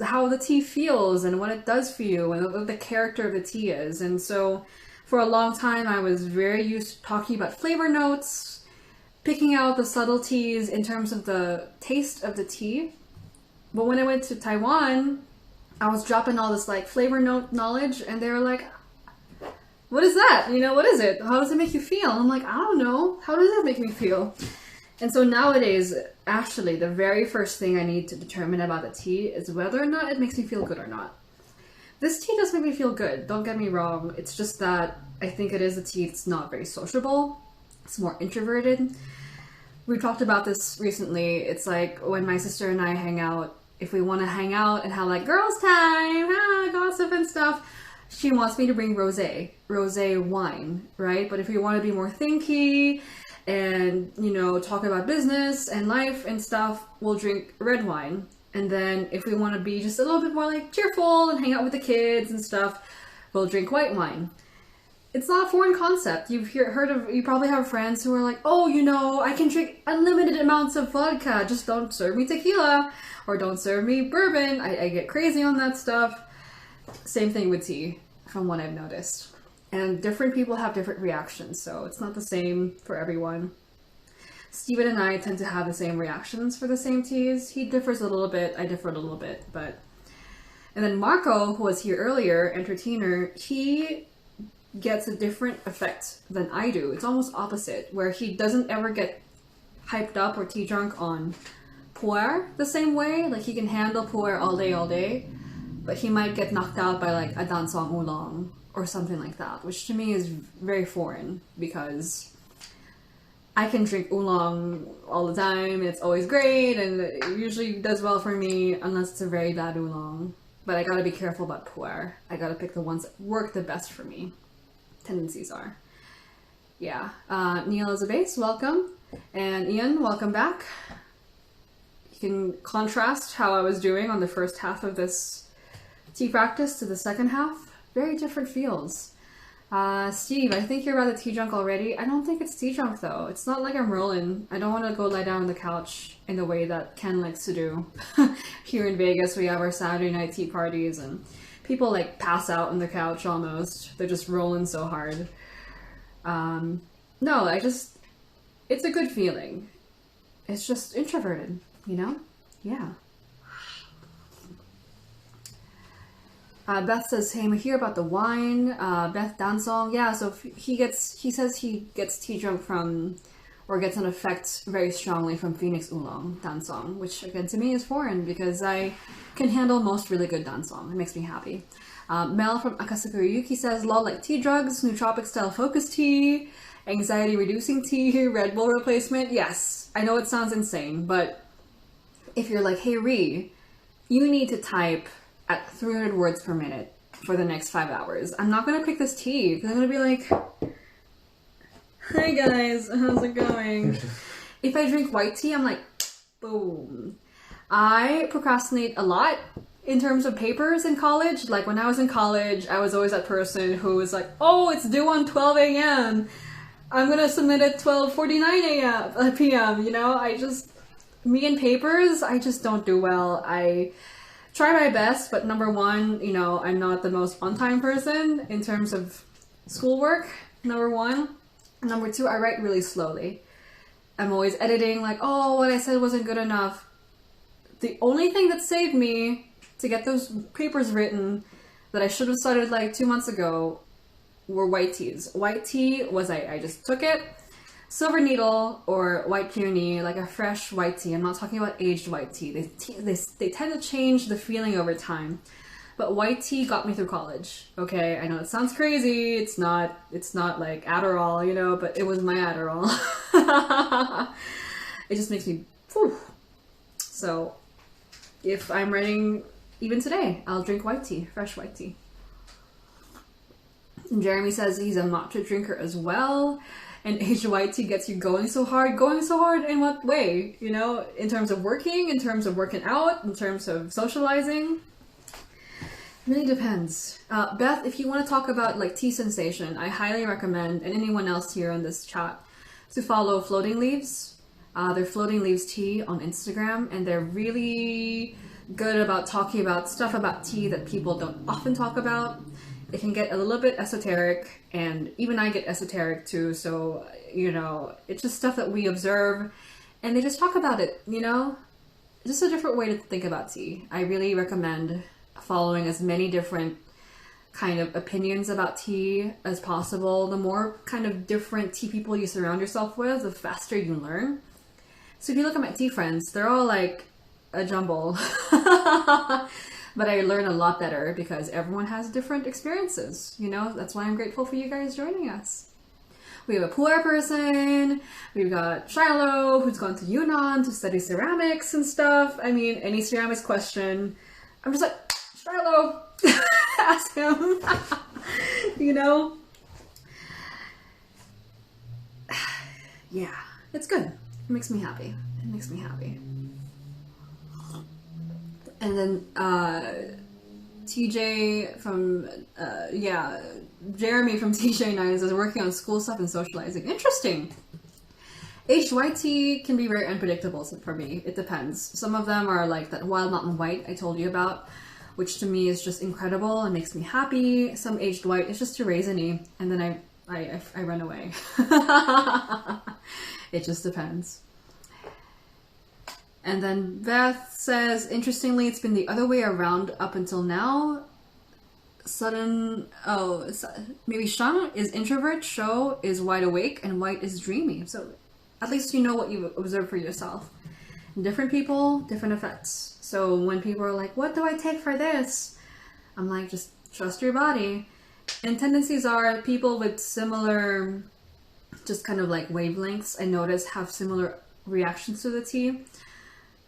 how the tea feels and what it does for you and what the character of the tea is. And so for a long time, I was very used to talking about flavor notes, picking out the subtleties in terms of the taste of the tea. But when I went to Taiwan, I was dropping all this like flavor knowledge, and they were like, what is that? You know, what is it? How does it make you feel? And I'm like, I don't know. How does that make me feel? And so nowadays, actually, the very first thing I need to determine about the tea is whether or not it makes me feel good or not. This tea does make me feel good, don't get me wrong. It's just that I think it is a tea that's not very sociable. It's more introverted. We talked about this recently. It's like when my sister and I hang out, if we want to hang out and have like girls time, gossip and stuff, she wants me to bring rosé wine, right? But if we want to be more thinky and, you know, talk about business and life and stuff, we'll drink red wine. And then if we want to be just a little bit more like cheerful and hang out with the kids and stuff, we'll drink white wine. It's not a foreign concept. You probably have friends who are like, oh, you know, I can drink unlimited amounts of vodka. Just don't serve me tequila or don't serve me bourbon. I get crazy on that stuff. Same thing with tea, from what I've noticed. And different people have different reactions, so it's not the same for everyone. Steven and I tend to have the same reactions for the same teas. He differs a little bit, I differ a little bit, but... And then Marco, who was here earlier, entertainer, he gets a different effect than I do. It's almost opposite, where he doesn't ever get hyped up or tea drunk on Puerh the same way. Like, he can handle Puerh all day, but he might get knocked out by like a dansong oolong or something like that, which to me is very foreign because I can drink oolong all the time. It's always great and it usually does well for me unless it's a very bad oolong. But I gotta be careful about Puerh. I gotta pick the ones that work the best for me. Tendencies are. Yeah. Neil is a base, welcome. And Ian, welcome back. You can contrast how I was doing on the first half of this tea practice to the second half. Very different feels. Steve, I think you're rather tea drunk already. I don't think it's tea drunk though. It's not like I'm rolling. I don't want to go lie down on the couch in the way that Ken likes to do. Here in Vegas, we have our Saturday night tea parties and people like pass out on the couch almost. They're just rolling so hard. No, it's a good feeling. It's just introverted, you know? Yeah. Beth says, hey, I hear about the wine. Beth Dansong, yeah, so he says he gets tea drunk from, or gets an effect very strongly from Phoenix Oolong Dansong, which again to me is foreign because I can handle most really good Dansong. It makes me happy. Mel from Akasakura says, lol, like tea drugs, nootropic style focus tea, anxiety reducing tea, Red Bull replacement. Yes, I know it sounds insane, but if you're like, hey Ree, you need to type at 300 words per minute for the next 5 hours. I'm not gonna pick this tea because I'm gonna be like, hi guys, how's it going? If I drink white tea, I'm like, boom. I procrastinate a lot in terms of papers in college. Like when I was in college, I was always that person who was like, oh, it's due on 12 a.m. I'm gonna submit at 12:49 p.m. You know, me and papers, I just don't do well. I try my best, but number one, you know, I'm not the most on-time person in terms of schoolwork, number one. Number two, I write really slowly. I'm always editing, like, oh, what I said wasn't good enough. The only thing that saved me to get those papers written that I should have started like 2 months ago were white teas. White tea was, I just took it, Silver Needle or White Peony, like a fresh white tea. I'm not talking about aged white tea. They tend to change the feeling over time. But white tea got me through college. Okay, I know it sounds crazy. It's not like Adderall, you know, but it was my Adderall. It just makes me, whew. So if I'm writing, even today, I'll drink white tea, fresh white tea. And Jeremy says he's a matcha drinker as well. And aged white tea gets you going so hard. Going so hard in what way? You know, in terms of working, in terms of working out, in terms of socializing. It really depends. Beth, if you want to talk about like tea sensation, I highly recommend, and anyone else here on this chat, to follow Floating Leaves. They're Floating Leaves Tea on Instagram, and they're really good about talking about stuff about tea that people don't often talk about. It can get a little bit esoteric, and even I get esoteric too, so, you know, it's just stuff that we observe, and they just talk about it, you know? Just a different way to think about tea. I really recommend following as many different kind of opinions about tea as possible. The more kind of different tea people you surround yourself with, the faster you learn. So if you look at my tea friends, they're all like a jumble. But I learn a lot better because everyone has different experiences, you know? That's why I'm grateful for you guys joining us. We have a Puerh person, we've got Shiloh, who's gone to Yunnan to study ceramics and stuff. I mean, any ceramics question, I'm just like, Shiloh, ask him, you know? Yeah, it's good. It makes me happy. It makes me happy. And then TJ from, Jeremy from TJ9 is working on school stuff and socializing. Interesting. Aged white tea can be very unpredictable for me. It depends. Some of them are like that Wild Mountain White I told you about, which to me is just incredible and makes me happy. Some aged white is just too raisiny, and then I run away. It just depends. And then Beth says, interestingly, it's been the other way around up until now. Maybe Shang is introvert, Shou is wide awake, and White is dreamy. So at least you know what you observe for yourself. Different people, different effects. So when people are like, what do I take for this? I'm like, just trust your body. And tendencies are people with similar, just kind of like wavelengths, I notice, have similar reactions to the tea.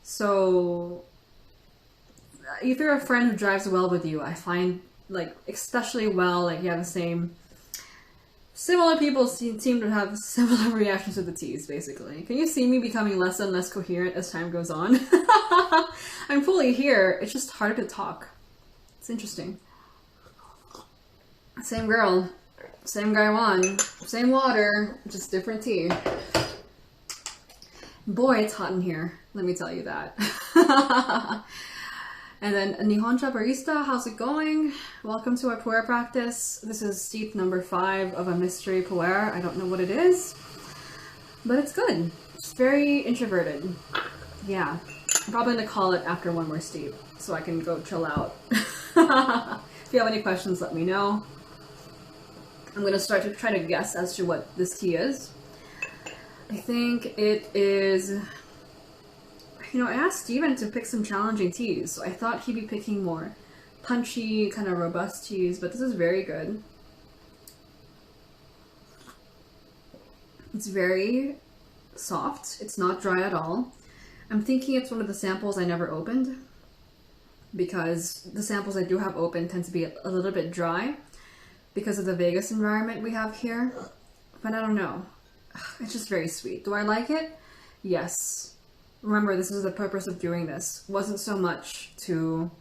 So if you're a friend who drives well with you, I find like especially well, like you have the same, similar people seem to have similar reactions to the teas, basically. Can you see me becoming less and less coherent as time goes on? I'm fully here, it's just hard to talk. It's interesting. Same girl, same guy one, same water, just different tea. Boy, it's hot in here, let me tell you that. And then Nihoncha Barista, how's it going? Welcome to our Puerh practice. This is steep number 5 of a mystery Puerh. I don't know what it is, but it's good. It's very introverted. Yeah, I'm probably gonna call it after one more steep so I can go chill out. If you have any questions, let me know. I'm gonna start to try to guess as to what this tea is. I think it is, you know, I asked Steven to pick some challenging teas, so I thought he'd be picking more punchy, kind of robust teas, but this is very good. It's very soft. It's not dry at all. I'm thinking it's one of the samples I never opened, because the samples I do have open tend to be a little bit dry because of the Vegas environment we have here, but I don't know. It's just very sweet. Do I like it? Yes. Remember, this is the purpose of doing this. Wasn't so much to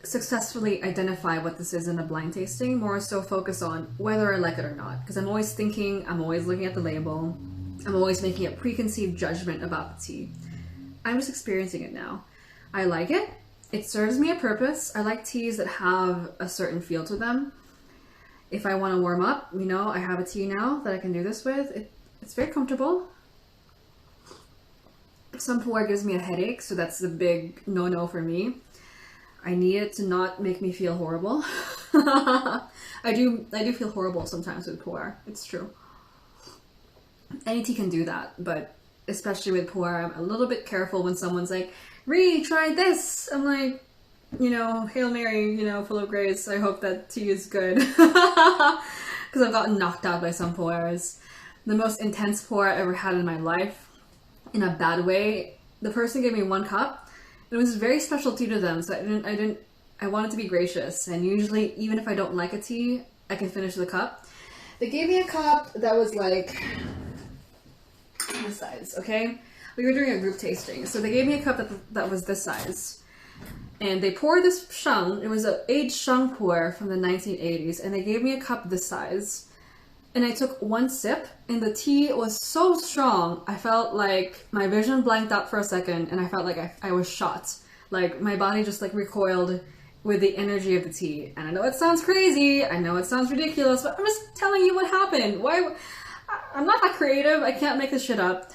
successfully identify what this is in a blind tasting, more so focus on whether I like it or not. Because I'm always thinking, I'm always looking at the label, I'm always making a preconceived judgment about the tea. I'm just experiencing it now. I like it. It serves me a purpose. I like teas that have a certain feel to them. If I want to warm up, you know, I have a tea now that I can do this with. It's very comfortable. Some Puerh gives me a headache, so that's a big no-no for me. I need it to not make me feel horrible. I do feel horrible sometimes with Puerh. It's true. Any tea can do that, but especially with Puerh, I'm a little bit careful when someone's like, Ree, try this! I'm like, you know, Hail Mary, you know, full of grace. I hope that tea is good. Because I've gotten knocked out by some Puerhs. The most intense Puerh I ever had in my life, in a bad way, the person gave me 1 cup. It was very special tea to them, so I wanted to be gracious. And usually, even if I don't like a tea, I can finish the cup. They gave me a cup that was like this size, okay? We were doing a group tasting, so they gave me a cup that was this size. And they poured this shang, it was an aged shang pu'er from the 1980s, and they gave me a cup this size. And I took 1 sip, and the tea was so strong, I felt like my vision blanked out for a second, and I felt like I was shot. Like, my body just like recoiled, with the energy of the tea. And I know it sounds crazy, I know it sounds ridiculous, but I'm just telling you what happened. I'm not that creative, I can't make this shit up.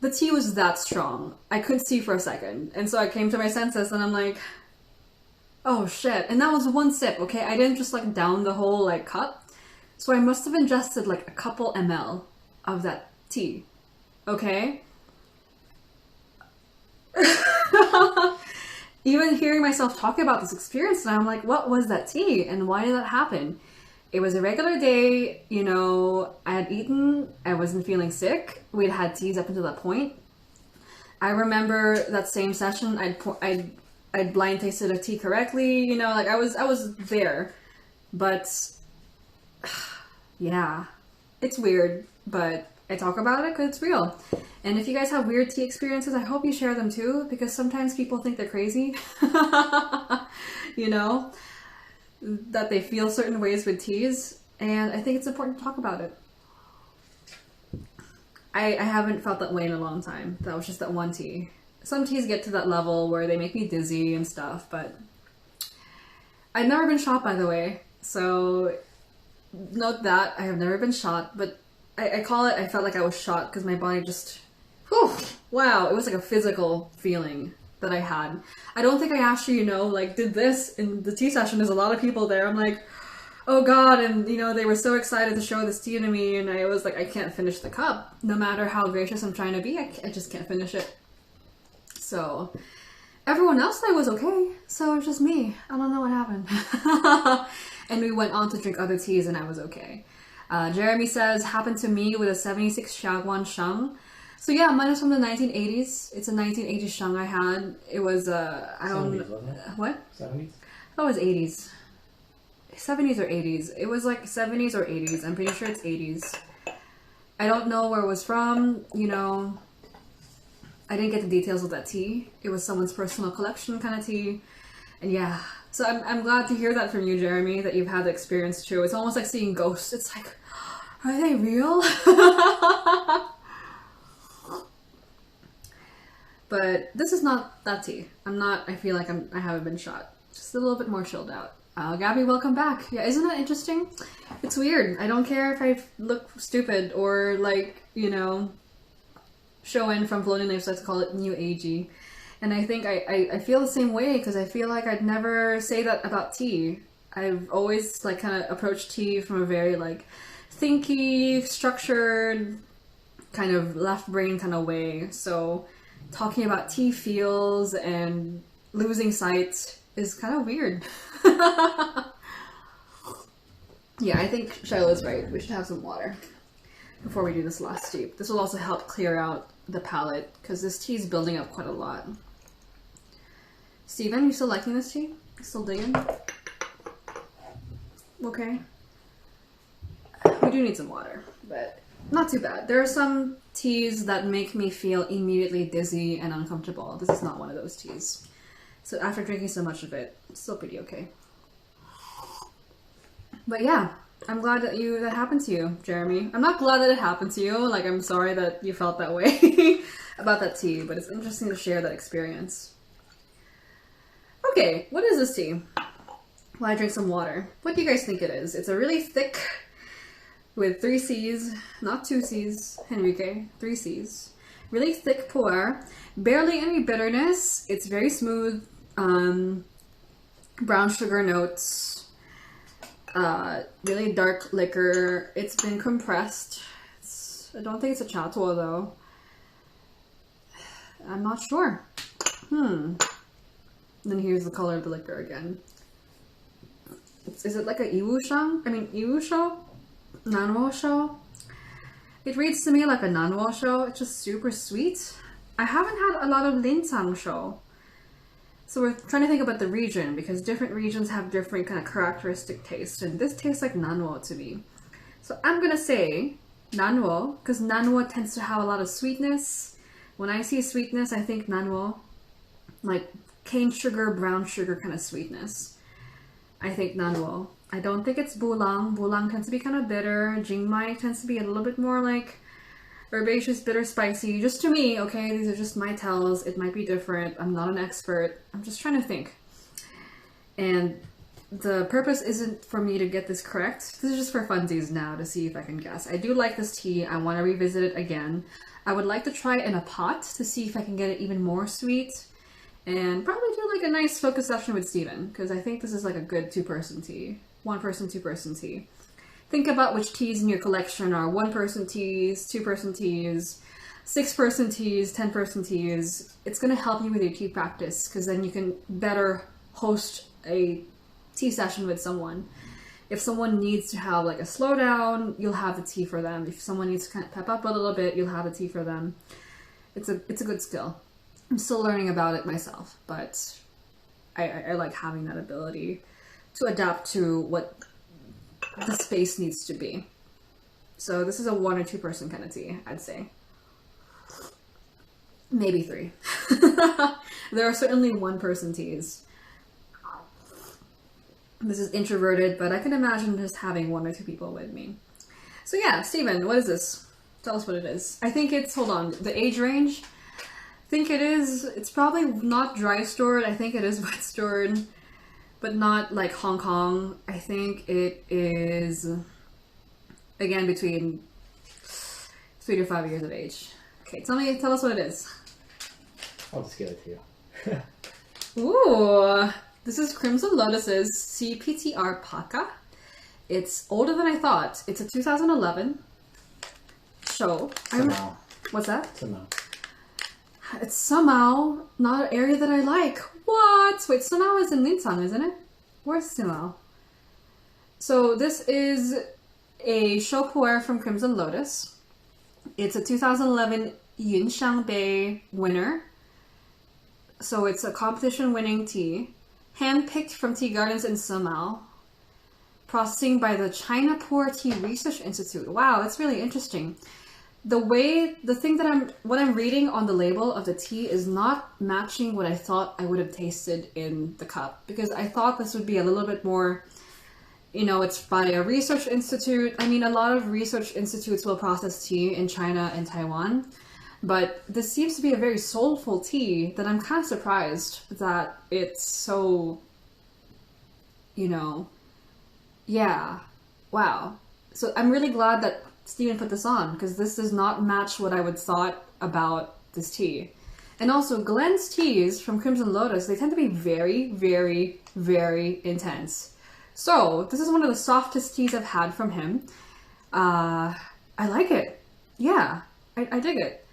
The tea was that strong. I couldn't see for a second. And so I came to my senses and I'm like, oh shit. And that was one sip, okay? I didn't just like down the whole like cup. So I must have ingested like a couple ml of that tea, okay? Even hearing myself talk about this experience, and I'm like, what was that tea and why did that happen? It was a regular day, you know, I had eaten, I wasn't feeling sick. We'd had teas up until that point. I remember that same session, I'd blind tasted a tea correctly, you know, like I was there. But yeah, it's weird, but I talk about it because it's real. And if you guys have weird tea experiences, I hope you share them too, because sometimes people think they're crazy, you know, that they feel certain ways with teas, and I think it's important to talk about it. I haven't felt that way in a long time. That was just that one tea. Some teas get to that level where they make me dizzy and stuff, but I've never been shot, by the way, so note that. I have never been shot, but I call it, I felt like I was shot because my body just, whew, wow, it was like a physical feeling that I had. I don't think I actually, you know, like did this in the tea session. There's a lot of people there. I'm like, oh God. And you know, they were so excited to show this tea to me. And I was like, I can't finish the cup. No matter how gracious I'm trying to be, I just can't finish it. So everyone else said it was okay. So it's just me. I don't know what happened. And we went on to drink other teas and I was okay. Jeremy says, happened to me with a 76 Shagwan Sheng. So yeah, mine is from the 1980s. It's a 1980s Sheng I had. It was, I don't know. What? 70s? That was 80s. 70s or 80s. It was like 70s or 80s. I'm pretty sure it's 80s. I don't know where it was from, you know. I didn't get the details of that tea. It was someone's personal collection kind of tea. And yeah, so I'm glad to hear that from you, Jeremy, that you've had the experience too. It's almost like seeing ghosts. It's like, are they real? But this is not that tea. I feel like I haven't been shot. Just a little bit more chilled out. Gabby, welcome back. Yeah, isn't that interesting? It's weird. I don't care if I look stupid or like, you know, Shoen from Floating Knives likes to call it new agey. And I think I feel the same way because I feel like I'd never say that about tea. I've always like kind of approached tea from a very like thinky, structured, kind of left brain kind of way. So talking about tea feels and losing sight is kind of weird. Yeah, I think Shiloh's right. We should have some water before we do this last steep. This will also help clear out the palate because this tea is building up quite a lot. Steven, you still liking this tea? Still digging? Okay. We do need some water, but not too bad. There are some teas that make me feel immediately dizzy and uncomfortable. This is not one of those teas. So after drinking so much of it, it's still pretty okay. But yeah, I'm glad that that happened to you, Jeremy. I'm not glad that it happened to you. Like, I'm sorry that you felt that way about that tea, but it's interesting to share that experience. Okay, what is this tea? While I drink some water. What do you guys think it is? It's a really thick, with 3 C's, not 2 C's, Henrique, 3 C's. Really thick pu'er, barely any bitterness. It's very smooth, brown sugar notes. Really dark liquor. It's been compressed. I don't think it's a chatua though. I'm not sure. Then here's the color of the liquor again. Is it like a iwushang? I mean, iwusho? Nanwosho? It reads to me like a nanwosho. It's just super sweet. I haven't had a lot of linsangsho. So we're trying to think about the region because different regions have different kind of characteristic taste, and this tastes like nanwo to me. So I'm gonna say nanwo because nanwo tends to have a lot of sweetness. When I see sweetness, I think nanwo, like cane sugar, brown sugar kind of sweetness. I think nanwo. I don't think it's bulang. Bulang tends to be kind of bitter. Jingmai tends to be a little bit more like herbaceous, bitter, spicy. Just to me, okay? These are just my tells. It might be different. I'm not an expert. I'm just trying to think. And the purpose isn't for me to get this correct. This is just for funsies now to see if I can guess. I do like this tea. I want to revisit it again. I would like to try it in a pot to see if I can get it even more sweet. And probably do like a nice focus session with Steven, because I think this is like a good two-person tea. One-person, two-person tea. Think about which teas in your collection are one-person teas, two-person teas, six-person teas, 10-person teas. It's going to help you with your tea practice, because then you can better host a tea session with someone. If someone needs to have like a slowdown, you'll have the tea for them. If someone needs to kind of pep up a little bit, you'll have the tea for them. It's a good skill. I'm still learning about it myself, but I like having that ability to adapt to what the space needs to be. So this is a 1 or 2 person kind of tea, I'd say. Maybe 3. There are certainly 1 person teas. This is introverted, but I can imagine just having 1 or 2 people with me. So yeah, Steven, what is this? Tell us what it is. I think it's, hold on, the age range. I think it's probably not dry stored. I think it is wet stored, but not like Hong Kong. I think it is, again, between 3 to 5 years of age. Okay, tell us what it is. I'll just give it to you. Ooh, this is Crimson Lotus's CPTR Paka. It's older than I thought. It's a 2011 show. Somehow. What's that? Somehow. It's somehow not an area that I like. What? Wait, somehow is in Linsang, isn't it? Where's somehow? So this is a show Puerh from Crimson Lotus. It's a 2011 Yinxiang Bay winner. So it's a competition-winning tea, handpicked from tea gardens in Samao. Processing by the China Puerh Tea Research Institute. Wow, that's really interesting. What I'm reading on the label of the tea is not matching what I thought I would have tasted in the cup, because I thought this would be a little bit more, it's by a research institute. I mean, a lot of research institutes will process tea in China and Taiwan, but this seems to be a very soulful tea that I'm kind of surprised that it's so, yeah, wow. So I'm really glad that Steven put this on, because this does not match what I would thought about this tea. And also, Glenn's teas from Crimson Lotus, they tend to be very, very, very intense. So this is one of the softest teas I've had from him. I like it. Yeah, I dig it.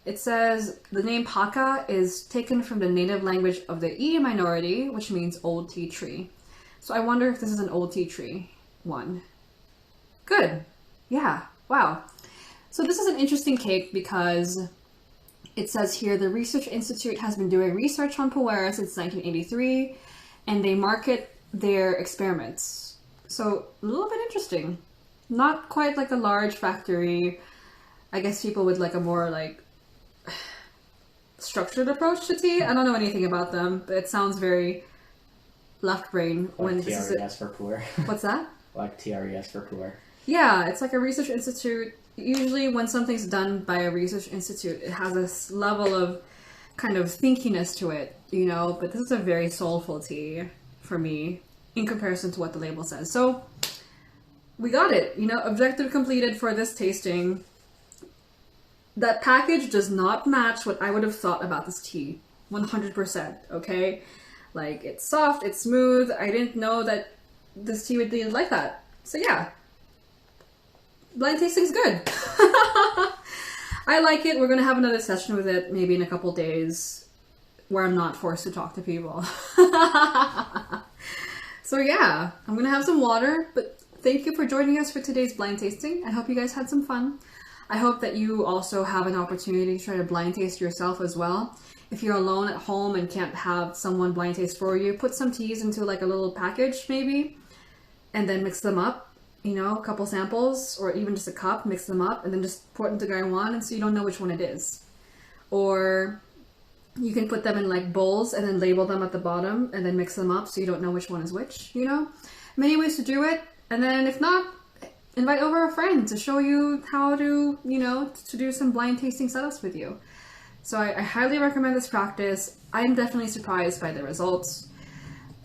It says the name Paka is taken from the native language of the E minority, which means old tea tree. So I wonder if this is an old tea tree one. Good. Yeah. Wow. So this is an interesting cake because it says here the Research Institute has been doing research on Puerh since 1983, and they market their experiments. So a little bit interesting. Not quite like a large factory. I guess people with like a more like structured approach to tea. I don't know anything about them, but it sounds very left brain when like this is TRES for Puerh. What's that? Like TRES for Puerh. Yeah, it's like a research institute. Usually when something's done by a research institute, it has this level of kind of thinkiness to it, but this is a very soulful tea for me in comparison to what the label says. So we got it, objective completed for this tasting. That package does not match what I would have thought about this tea. 100%, okay? Like, it's soft, it's smooth. I didn't know that this tea would be like that. So yeah. Blind tasting's good. I like it. We're going to have another session with it maybe in a couple days where I'm not forced to talk to people. So yeah, I'm going to have some water, but thank you for joining us for today's blind tasting. I hope you guys had some fun. I hope that you also have an opportunity to try to blind taste yourself as well. If you're alone at home and can't have someone blind taste for you, put some teas into like a little package maybe, and then mix them up. A couple samples, or even just a cup, mix them up, and then just pour it into Gaiwan, and so you don't know which one it is. Or you can put them in like bowls and then label them at the bottom, and then mix them up so you don't know which one is which, Many ways to do it, and then if not, invite over a friend to show you how to, to do some blind tasting setups with you. So I highly recommend this practice. I'm definitely surprised by the results.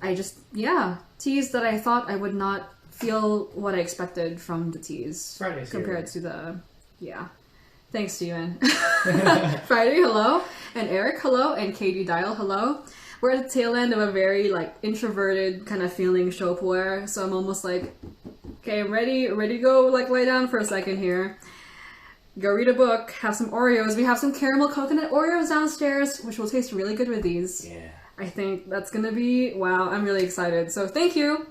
teas that I thought I would not feel what I expected from the teas. Friday's compared to the, Thanks, Steven. Friday, hello. And Eric, hello. And Katie Dial, hello. We're at the tail end of a very, like, introverted kind of feeling show Puerh, so I'm almost like, okay, I'm ready to go, like, lay down for a second here. Go read a book, have some Oreos. We have some caramel coconut Oreos downstairs, which will taste really good with these. Yeah. I think that's gonna be, wow, I'm really excited. So thank you.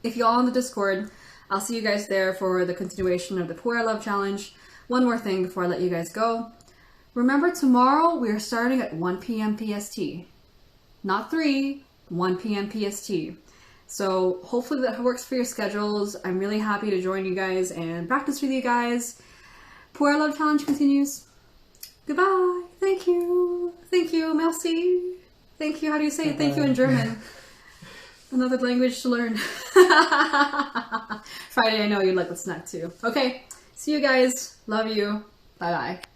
If y'all on the Discord, I'll see you guys there for the continuation of the Puerh Love Challenge. One more thing before I let you guys go. Remember, tomorrow we are starting at 1 p.m. PST. Not 3, 1 p.m. PST. So hopefully that works for your schedules. I'm really happy to join you guys and practice with you guys. Puerh Love Challenge continues. Goodbye. Thank you. Thank you. Merci. Thank you. How do you say it? Thank you in German? Another language to learn. Friday, I know you'd like the snack too. Okay. See you guys. Love you. Bye-bye.